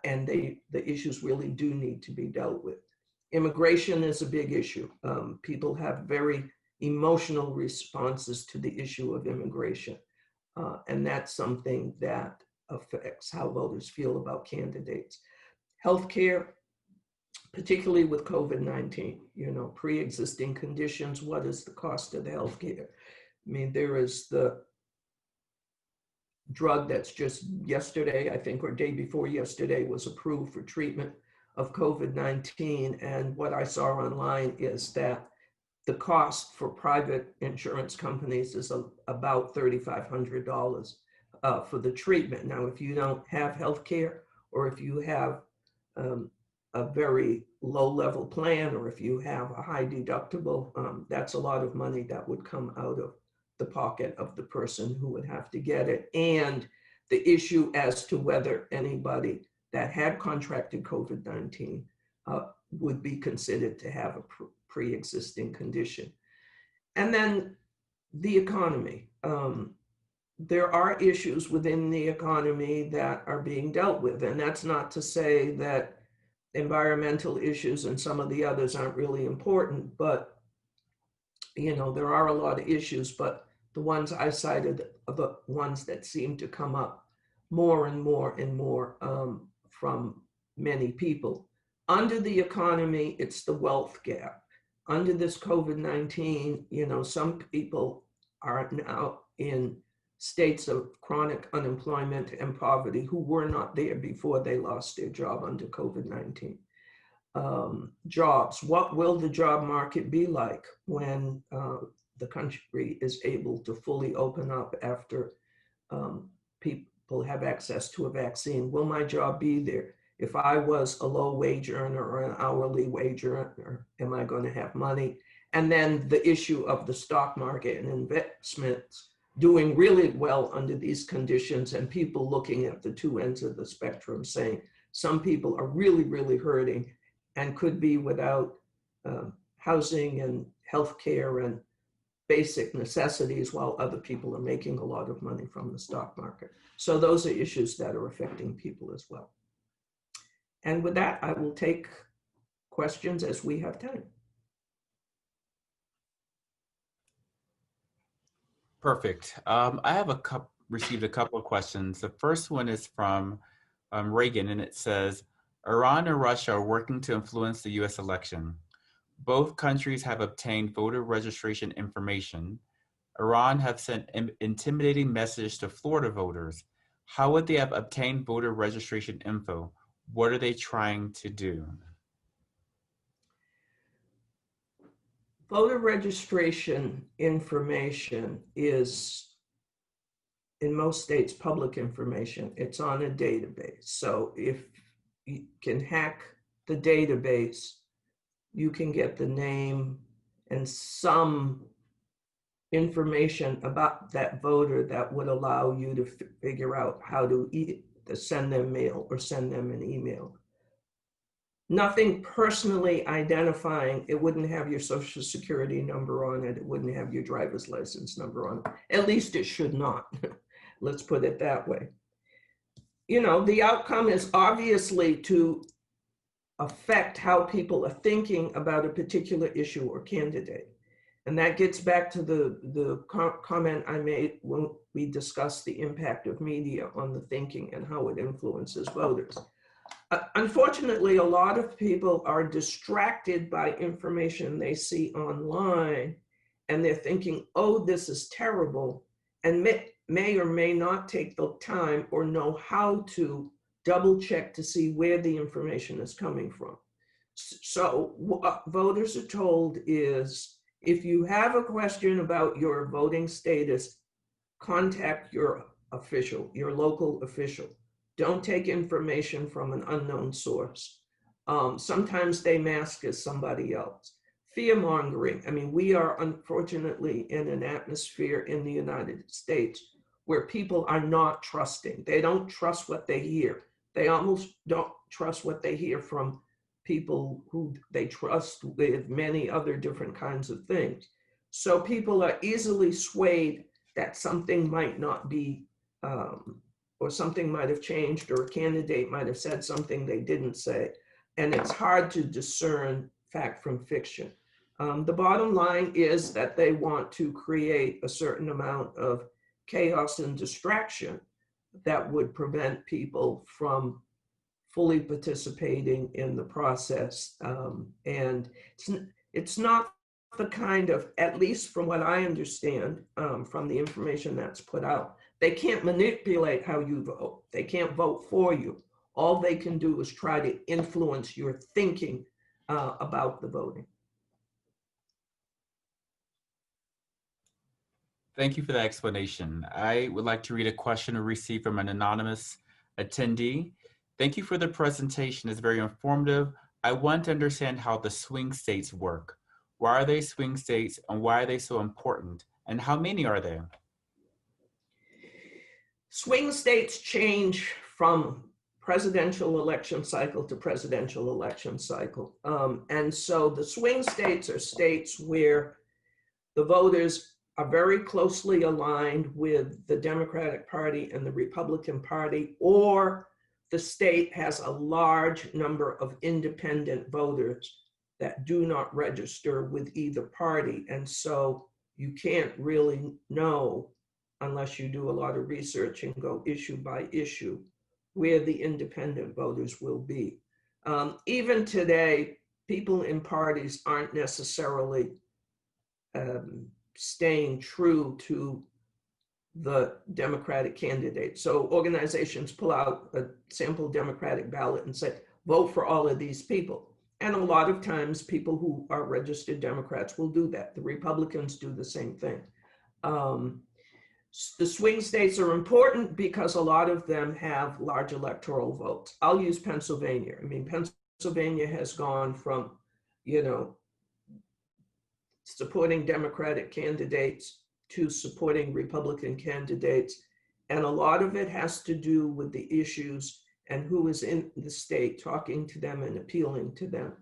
Speaker 3: And the issues really do need to be dealt with. Immigration is a big issue. People have very emotional responses to the issue of immigration. And that's something that affects how voters feel about candidates. Healthcare, particularly with COVID-19, you know, pre-existing conditions, what is the cost of the healthcare? I mean, there is the drug that's just yesterday, I think, or day before yesterday, was approved for treatment of COVID-19. And what I saw online is that the cost for private insurance companies is about $3,500 for the treatment. Now, if you don't have healthcare, or if you have a very low level plan, or if you have a high deductible, that's a lot of money that would come out of the pocket of the person who would have to get it. And the issue as to whether anybody that had contracted COVID-19 would be considered to have a pre-existing condition. And then the economy. There are issues within the economy that are being dealt with. And that's not to say that environmental issues and some of the others aren't really important, but you know, there are a lot of issues, but the ones I cited are the ones that seem to come up more and more and more from many people. Under the economy, it's the wealth gap. Under this COVID-19, you know, some people are now in states of chronic unemployment and poverty who were not there before they lost their job under COVID-19. Jobs, what will the job market be like when the country is able to fully open up after people have access to a vaccine? Will my job be there? If I was a low wage earner or an hourly wage earner, am I going to have money? And then the issue of the stock market and investments doing really well under these conditions, and people looking at the two ends of the spectrum saying some people are really, really hurting and could be without housing and healthcare and basic necessities, while other people are making a lot of money from the stock market. So those are issues that are affecting people as well. And with that, I will take questions as we have time.
Speaker 2: Perfect. I have received a couple of questions. The first one is from Reagan, and it says, Iran and Russia are working to influence the US election. Both countries have obtained voter registration information. Iran have sent intimidating messages to Florida voters. How would they have obtained voter registration info? What are they trying to do?
Speaker 3: Voter registration information is, in most states, public information. It's on a database. So if you can hack the database, you can get the name and some information about that voter that would allow you to figure out how to send them mail or send them an email. Nothing personally identifying. It wouldn't have your social security number on it. It wouldn't have your driver's license number on it. At least it should not. Let's put it that way. You know, the outcome is obviously to affect how people are thinking about a particular issue or candidate. And that gets back to the comment I made when we discussed the impact of media on the thinking and how it influences voters. Unfortunately, a lot of people are distracted by information they see online, and they're thinking, oh, this is terrible, and may or may not take the time or know how to double check to see where the information is coming from. So what voters are told is, if you have a question about your voting status, contact your official, your local official. Don't take information from an unknown source. Sometimes they mask as somebody else. Fear-mongering. I mean, we are unfortunately in an atmosphere in the United States where people are not trusting. They don't trust what they hear. They almost don't trust what they hear from people who they trust with many other different kinds of things. So people are easily swayed that something might not be, or something might have changed, or a candidate might have said something they didn't say. And it's hard to discern fact from fiction. The bottom line is that they want to create a certain amount of chaos and distraction that would prevent people from fully participating in the process. And it's not the kind of, at least from what I understand from the information that's put out, they can't manipulate how you vote. They can't vote for you. All they can do is try to influence your thinking about the voting.
Speaker 2: Thank you for that explanation. I would like to read a question we received from an anonymous attendee. Thank you for the presentation. It's very informative. I want to understand how the swing states work. Why are they swing states, and why are they so important? And how many are there?
Speaker 3: Swing states change from presidential election cycle to presidential election cycle. And so the swing states are states where the voters are very closely aligned with the Democratic Party and the Republican Party, or the state has a large number of independent voters that do not register with either party. And so you can't really know, unless you do a lot of research and go issue by issue, where the independent voters will be. Even today, people in parties aren't necessarily staying true to the Democratic candidate. So organizations pull out a sample Democratic ballot and say, vote for all of these people. And a lot of times people who are registered Democrats will do that. The Republicans do the same thing. The swing states are important because a lot of them have large electoral votes. I'll use Pennsylvania. I mean, Pennsylvania has gone from, supporting Democratic candidates to supporting Republican candidates. And a lot of it has to do with the issues and who is in the state talking to them and appealing to them.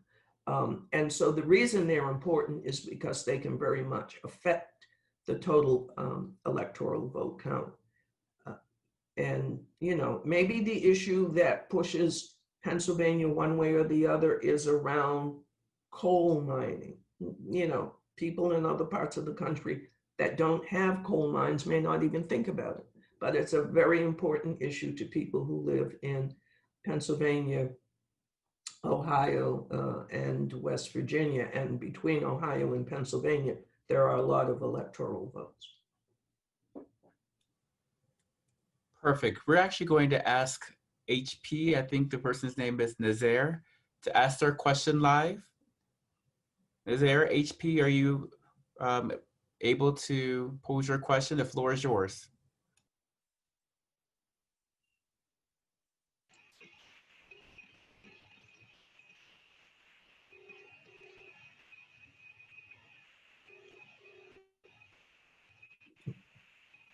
Speaker 3: And so the reason they're important is because they can very much affect the total electoral vote count. And, maybe the issue that pushes Pennsylvania one way or the other is around coal mining. People in other parts of the country that don't have coal mines may not even think about it, but it's a very important issue to people who live in Pennsylvania, Ohio, and West Virginia. And between Ohio and Pennsylvania, there are a lot of electoral votes.
Speaker 2: Perfect. We're actually going to ask HP, I think the person's name is Nazaire, to ask their question live. Nazaire, HP, are you able to pose your question? The floor is yours.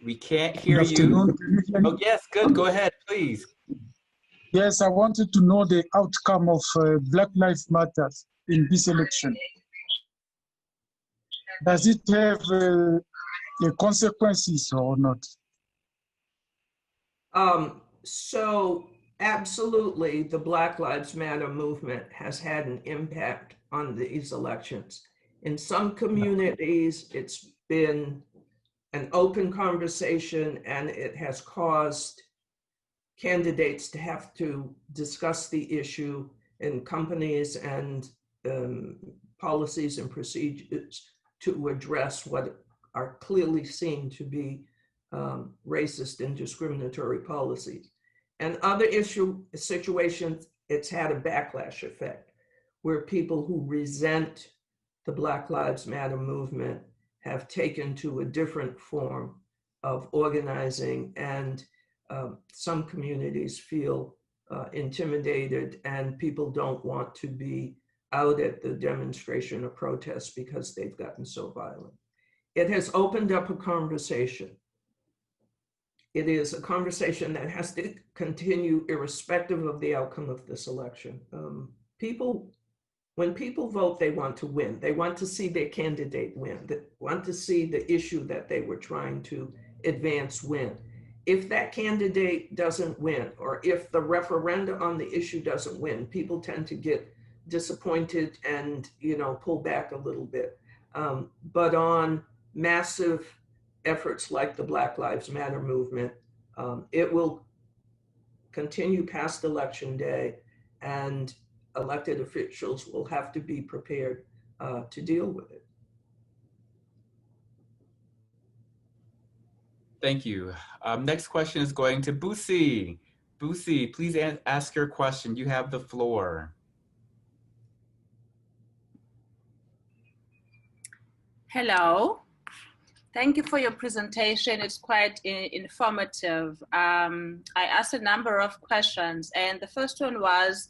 Speaker 2: We can't hear you. Oh, yes, good. Go ahead, please.
Speaker 4: Yes, I wanted to know the outcome of Black Lives Matter in this election. Does it have consequences or not?
Speaker 3: So absolutely, the Black Lives Matter movement has had an impact on these elections. In some communities, it's been an open conversation, and it has caused candidates to have to discuss the issue in companies and policies and procedures to address what are clearly seen to be racist and discriminatory policies. And other situations, it's had a backlash effect where people who resent the Black Lives Matter movement have taken to a different form of organizing, and some communities feel intimidated, and people don't want to be out at the demonstration or protest because they've gotten so violent. It has opened up a conversation. It is a conversation that has to continue irrespective of the outcome of this election. When people vote, they want to win. They want to see their candidate win. They want to see the issue that they were trying to advance win. If that candidate doesn't win, or if the referenda on the issue doesn't win, people tend to get disappointed and pull back a little bit. But on massive efforts like the Black Lives Matter movement, it will continue past Election Day, and elected officials will have to be prepared to deal with it.
Speaker 2: Thank you. Next question is going to Busi. Busi, please ask your question. You have the floor.
Speaker 5: Hello. Thank you for your presentation. It's quite informative. I asked a number of questions, and the first one was,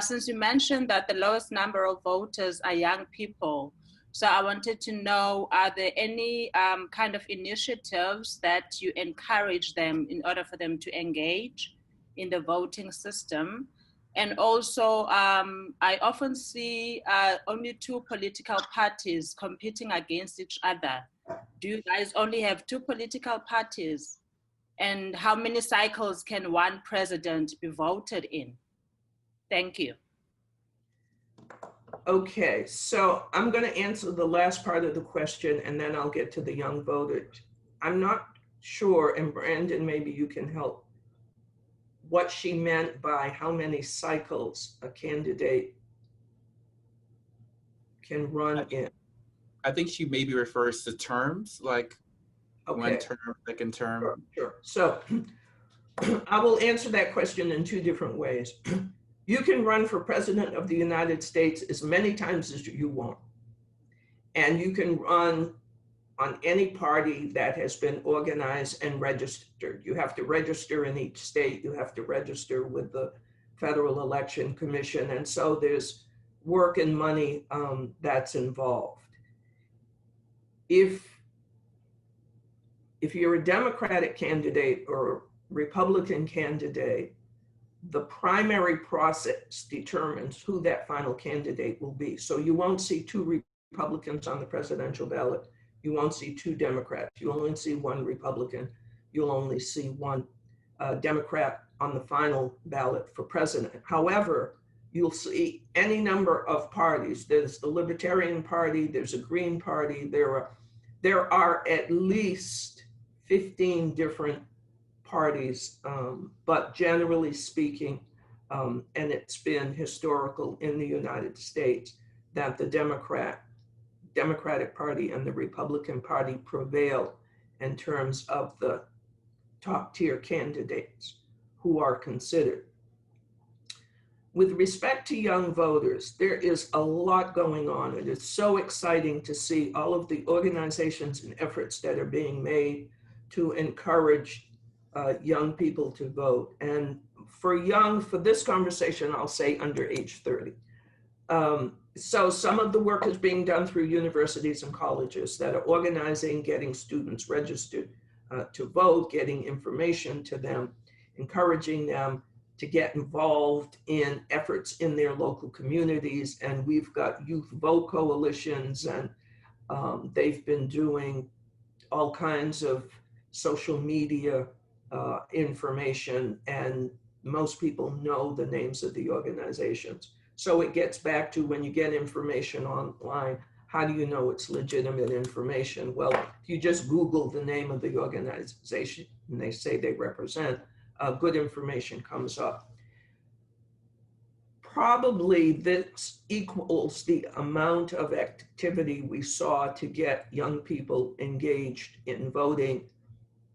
Speaker 5: since you mentioned that the lowest number of voters are young people, so I wanted to know, are there any kind of initiatives that you encourage them in order for them to engage in the voting system? And also, I often see only two political parties competing against each other. Do you guys only have two political parties? And how many cycles can one president be voted in? Thank you.
Speaker 3: Okay, so I'm going to answer the last part of the question and then I'll get to the young voters. I'm not sure, and Brandon, maybe you can help, what she meant by how many cycles a candidate can run in.
Speaker 2: I think she maybe refers to terms, like
Speaker 3: Okay.
Speaker 2: one term, second term.
Speaker 3: Sure. So I will answer that question in two different ways. You can run for president of the United States as many times as you want. And you can run on any party that has been organized and registered. You have to register in each state. You have to register with the Federal Election Commission. And so there's work and money that's involved. If you're a Democratic candidate or Republican candidate, the primary process determines who that final candidate will be. So you won't see two Republicans on the presidential ballot. You won't see two Democrats. You only see one Republican. You'll only see one Democrat on the final ballot for president. However, you'll see any number of parties. There's the Libertarian Party, there's a Green Party, there are at least 15 different parties, but generally speaking, and it's been historical in the United States, that the Democratic Party and the Republican Party prevail in terms of the top tier candidates who are considered. With respect to young voters, there is a lot going on. It is so exciting to see all of the organizations and efforts that are being made to encourage young people to vote. And for this conversation, I'll say under age 30. So some of the work is being done through universities and colleges that are organizing, getting students registered to vote, getting information to them, encouraging them to get involved in efforts in their local communities. And we've got youth vote coalitions, and they've been doing all kinds of social media information, and most people know the names of the organizations. So it gets back to, when you get information online, how do you know it's legitimate information? Well, if you just Google the name of the organization and they say they represent, good information comes up. Probably this equals the amount of activity we saw to get young people engaged in voting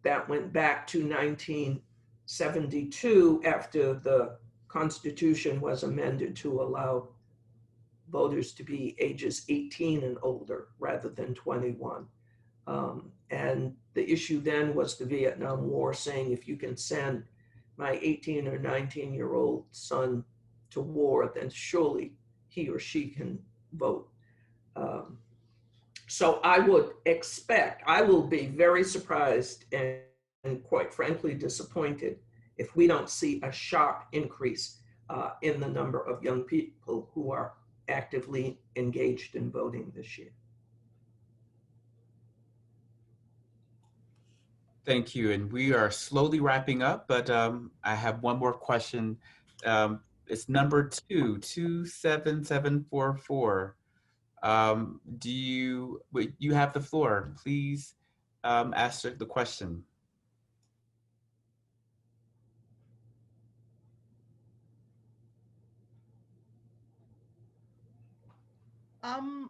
Speaker 3: that went back to 1972, after the Constitution was amended to allow voters to be ages 18 and older rather than 21. And the issue then was the Vietnam War, saying if you can send my 18 or 19-year-old son to war, then surely he or she can vote. So I would expect, I will be very surprised and quite frankly disappointed if we don't see a sharp increase in the number of young people who are actively engaged in voting this year.
Speaker 2: Thank you. And we are slowly wrapping up, but I have one more question. It's number 27744. You have the floor. Please ask the question.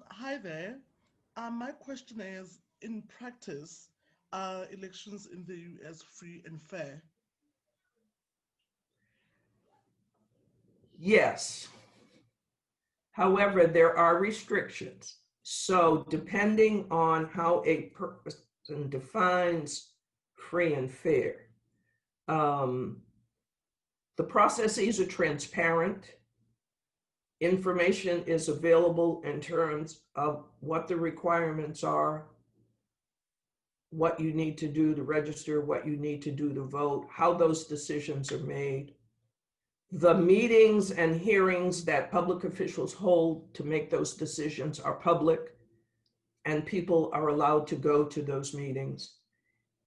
Speaker 6: Hi there. My question is, in practice, are elections in the US free and fair?
Speaker 3: Yes. However, there are restrictions. So depending on how a person defines free and fair, the processes are transparent. Information is available in terms of what the requirements are, what you need to do to register, what you need to do to vote, how those decisions are made. The meetings and hearings that public officials hold to make those decisions are public, and people are allowed to go to those meetings.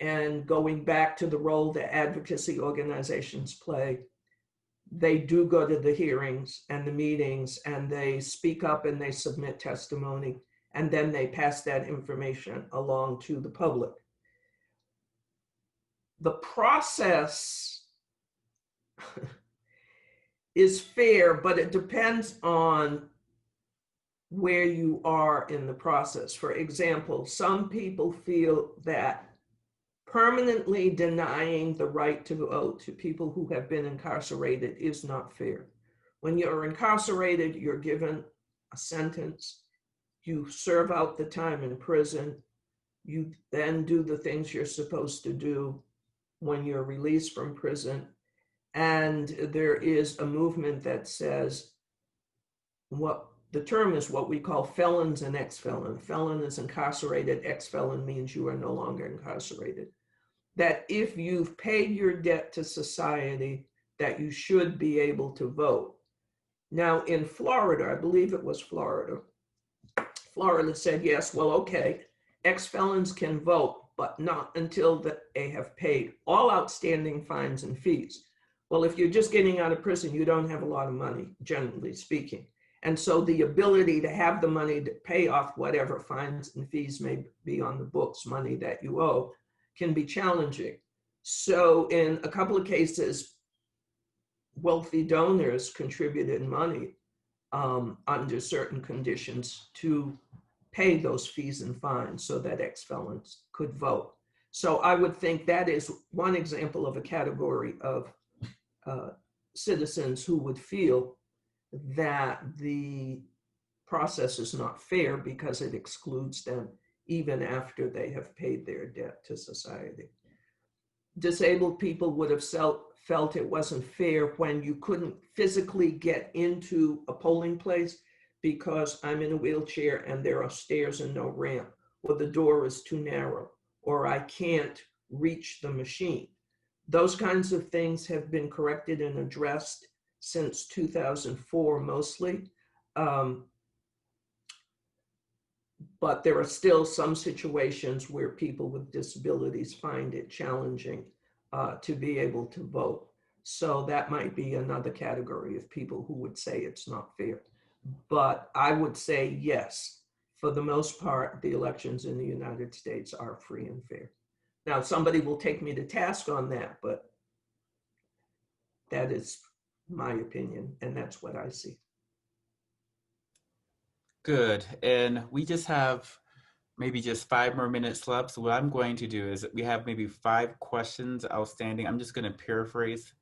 Speaker 3: And going back to the role that advocacy organizations play, they do go to the hearings and the meetings, and they speak up and they submit testimony, and then they pass that information along to the public. The process is fair, but it depends on where you are in the process. For example, some people feel that permanently denying the right to vote to people who have been incarcerated is not fair. When you're incarcerated, you're given a sentence, you serve out the time in prison, you then do the things you're supposed to do when you're released from prison. And there is a movement that says, what the term is what we call felons and ex-felon. Felon is incarcerated, ex-felon means you are no longer incarcerated. That if you've paid your debt to society, that you should be able to vote. Now in Florida, I believe it was Florida, Florida said, yes, well, okay, ex-felons can vote, but not until they have paid all outstanding fines and fees. Well, if you're just getting out of prison, you don't have a lot of money, generally speaking. And so the ability to have the money to pay off whatever fines and fees may be on the books, money that you owe, can be challenging. So in a couple of cases, wealthy donors contributed money under certain conditions to pay those fees and fines so that ex-felons could vote. So I would think that is one example of a category of citizens who would feel that the process is not fair because it excludes them even after they have paid their debt to society. Disabled people would have felt it wasn't fair when you couldn't physically get into a polling place because I'm in a wheelchair and there are stairs and no ramp, or the door is too narrow, or I can't reach the machine. Those kinds of things have been corrected and addressed since 2004 mostly. But there are still some situations where people with disabilities find it challenging to be able to vote. So that might be another category of people who would say it's not fair. But I would say yes, for the most part, the elections in the United States are free and fair. Now, somebody will take me to task on that, but that is my opinion, and that's what I see.
Speaker 2: Good. And we just have maybe just 5 more minutes left. So what I'm going to do is we have maybe 5 questions outstanding. I'm just going to paraphrase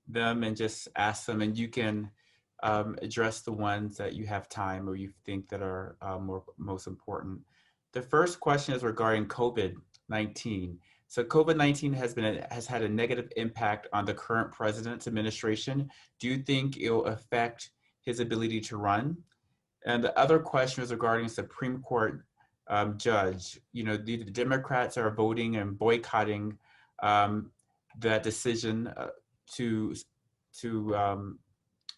Speaker 2: them and just ask them, and you can address the ones that you have time or you think that are most important. The first question is regarding COVID-19. So COVID-19 has had a negative impact on the current president's administration. Do you think it will affect his ability to run? And the other question is regarding Supreme Court judge. You know, the Democrats are voting and boycotting that decision to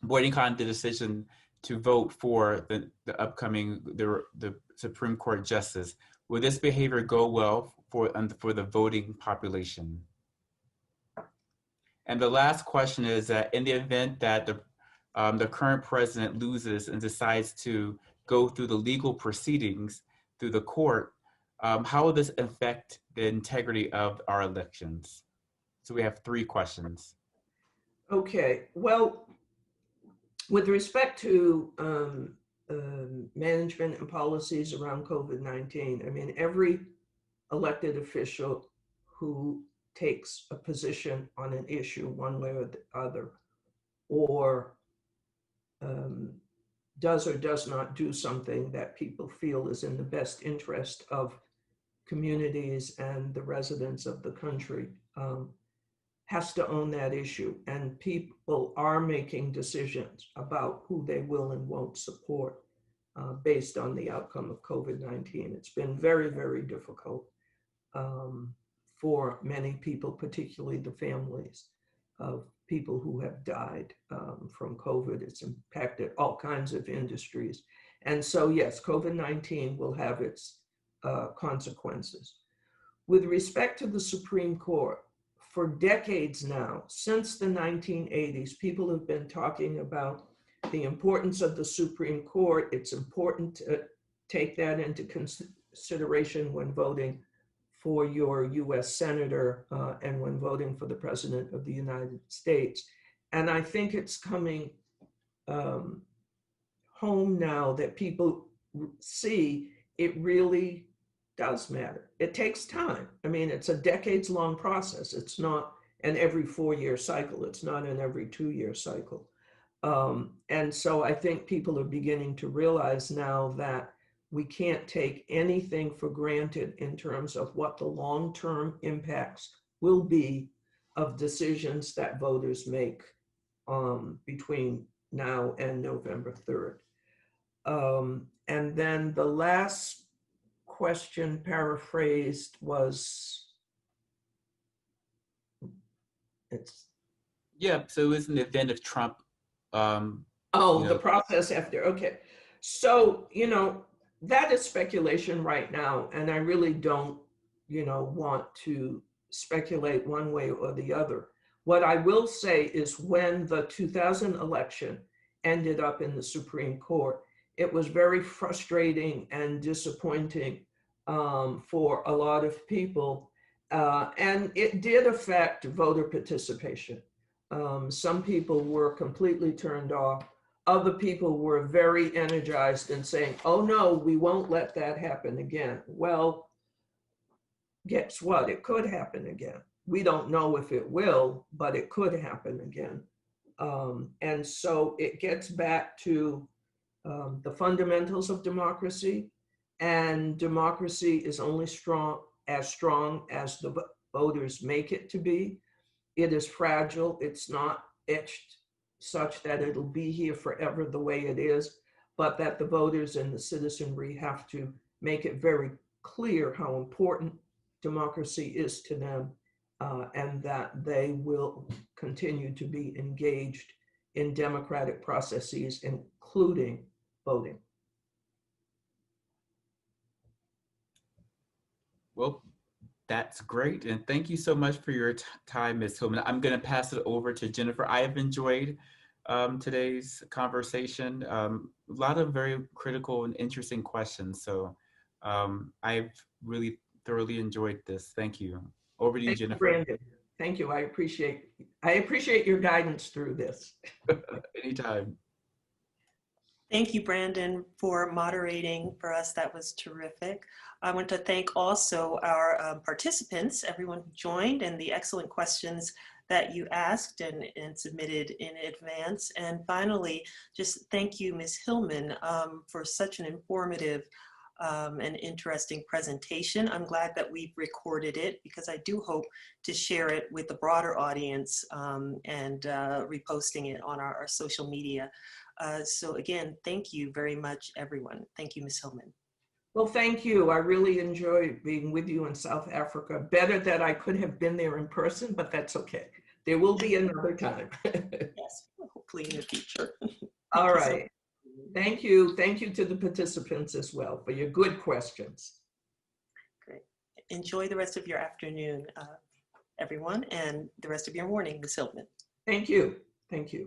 Speaker 2: boycott the decision to vote for the upcoming the Supreme Court justice. Will this behavior go well for the voting population? And the last question is that in the event that the current president loses and decides to go through the legal proceedings through the court, how will this affect the integrity of our elections? So we have 3 questions.
Speaker 3: Okay, well, with respect to management and policies around COVID-19, I mean, every elected official who takes a position on an issue one way or the other, or does or does not do something that people feel is in the best interest of communities and the residents of the country, has to own that issue. And people are making decisions about who they will and won't support based on the outcome of COVID-19. It's been very, very difficult for many people, particularly the families of people who have died from COVID. It's impacted all kinds of industries. And so, yes, COVID-19 will have its consequences. With respect to the Supreme Court, for decades now, since the 1980s, people have been talking about the importance of the Supreme Court. It's important to take that into consideration when voting for your US Senator and when voting for the President of the United States. And I think it's coming home now that people see it really does matter. It takes time. I mean, it's a decades-long process. It's not an every 4-year cycle. It's not an every 2-year cycle. And so I think people are beginning to realize now that we can't take anything for granted in terms of what the long-term impacts will be of decisions that voters make between now and November 3rd. And then the last question paraphrased was,
Speaker 2: Yeah, so it was an event of Trump.
Speaker 3: The process after, okay. So, that is speculation right now, and I really don't, want to speculate one way or the other. What I will say is when the 2000 election ended up in the Supreme Court, it was very frustrating and disappointing for a lot of people. And it did affect voter participation. Some people were completely turned off. Other people were very energized and saying, oh no, we won't let that happen again. Well, guess what? It could happen again. We don't know if it will, but it could happen again. And so it gets back to the fundamentals of democracy, and democracy is only strong as the voters make it to be. It is fragile. It's not etched such that it'll be here forever the way it is, but that the voters and the citizenry have to make it very clear how important democracy is to them, and that they will continue to be engaged in democratic processes, including voting.
Speaker 2: Well, that's great. And thank you so much for your time, Ms. Hillman. I'm going to pass it over to Jennifer. I have enjoyed today's conversation. A lot of very critical and interesting questions. So I've really thoroughly enjoyed this. Thank you. Over to you, Jennifer.
Speaker 3: Brandon. Thank you. I appreciate your guidance through this.
Speaker 2: Anytime.
Speaker 1: Thank you, Brandon, for moderating for us. That was terrific. I want to thank also our participants, everyone who joined, and the excellent questions that you asked and submitted in advance. And finally, just thank you, Ms. Hillman, for such an informative and interesting presentation. I'm glad that we've recorded it because I do hope to share it with the broader audience and reposting it on our social media. So again, thank you very much, everyone. Thank you, Ms. Hillman.
Speaker 3: Well, thank you. I really enjoyed being with you in South Africa. Better that I could have been there in person, but that's okay. There will be another time.
Speaker 1: Yes, hopefully in the future.
Speaker 3: All right. Thank you. Thank you to the participants as well for your good questions.
Speaker 1: Great. Enjoy the rest of your afternoon, everyone, and the rest of your morning, Ms. Hillman.
Speaker 3: Thank you. Thank you.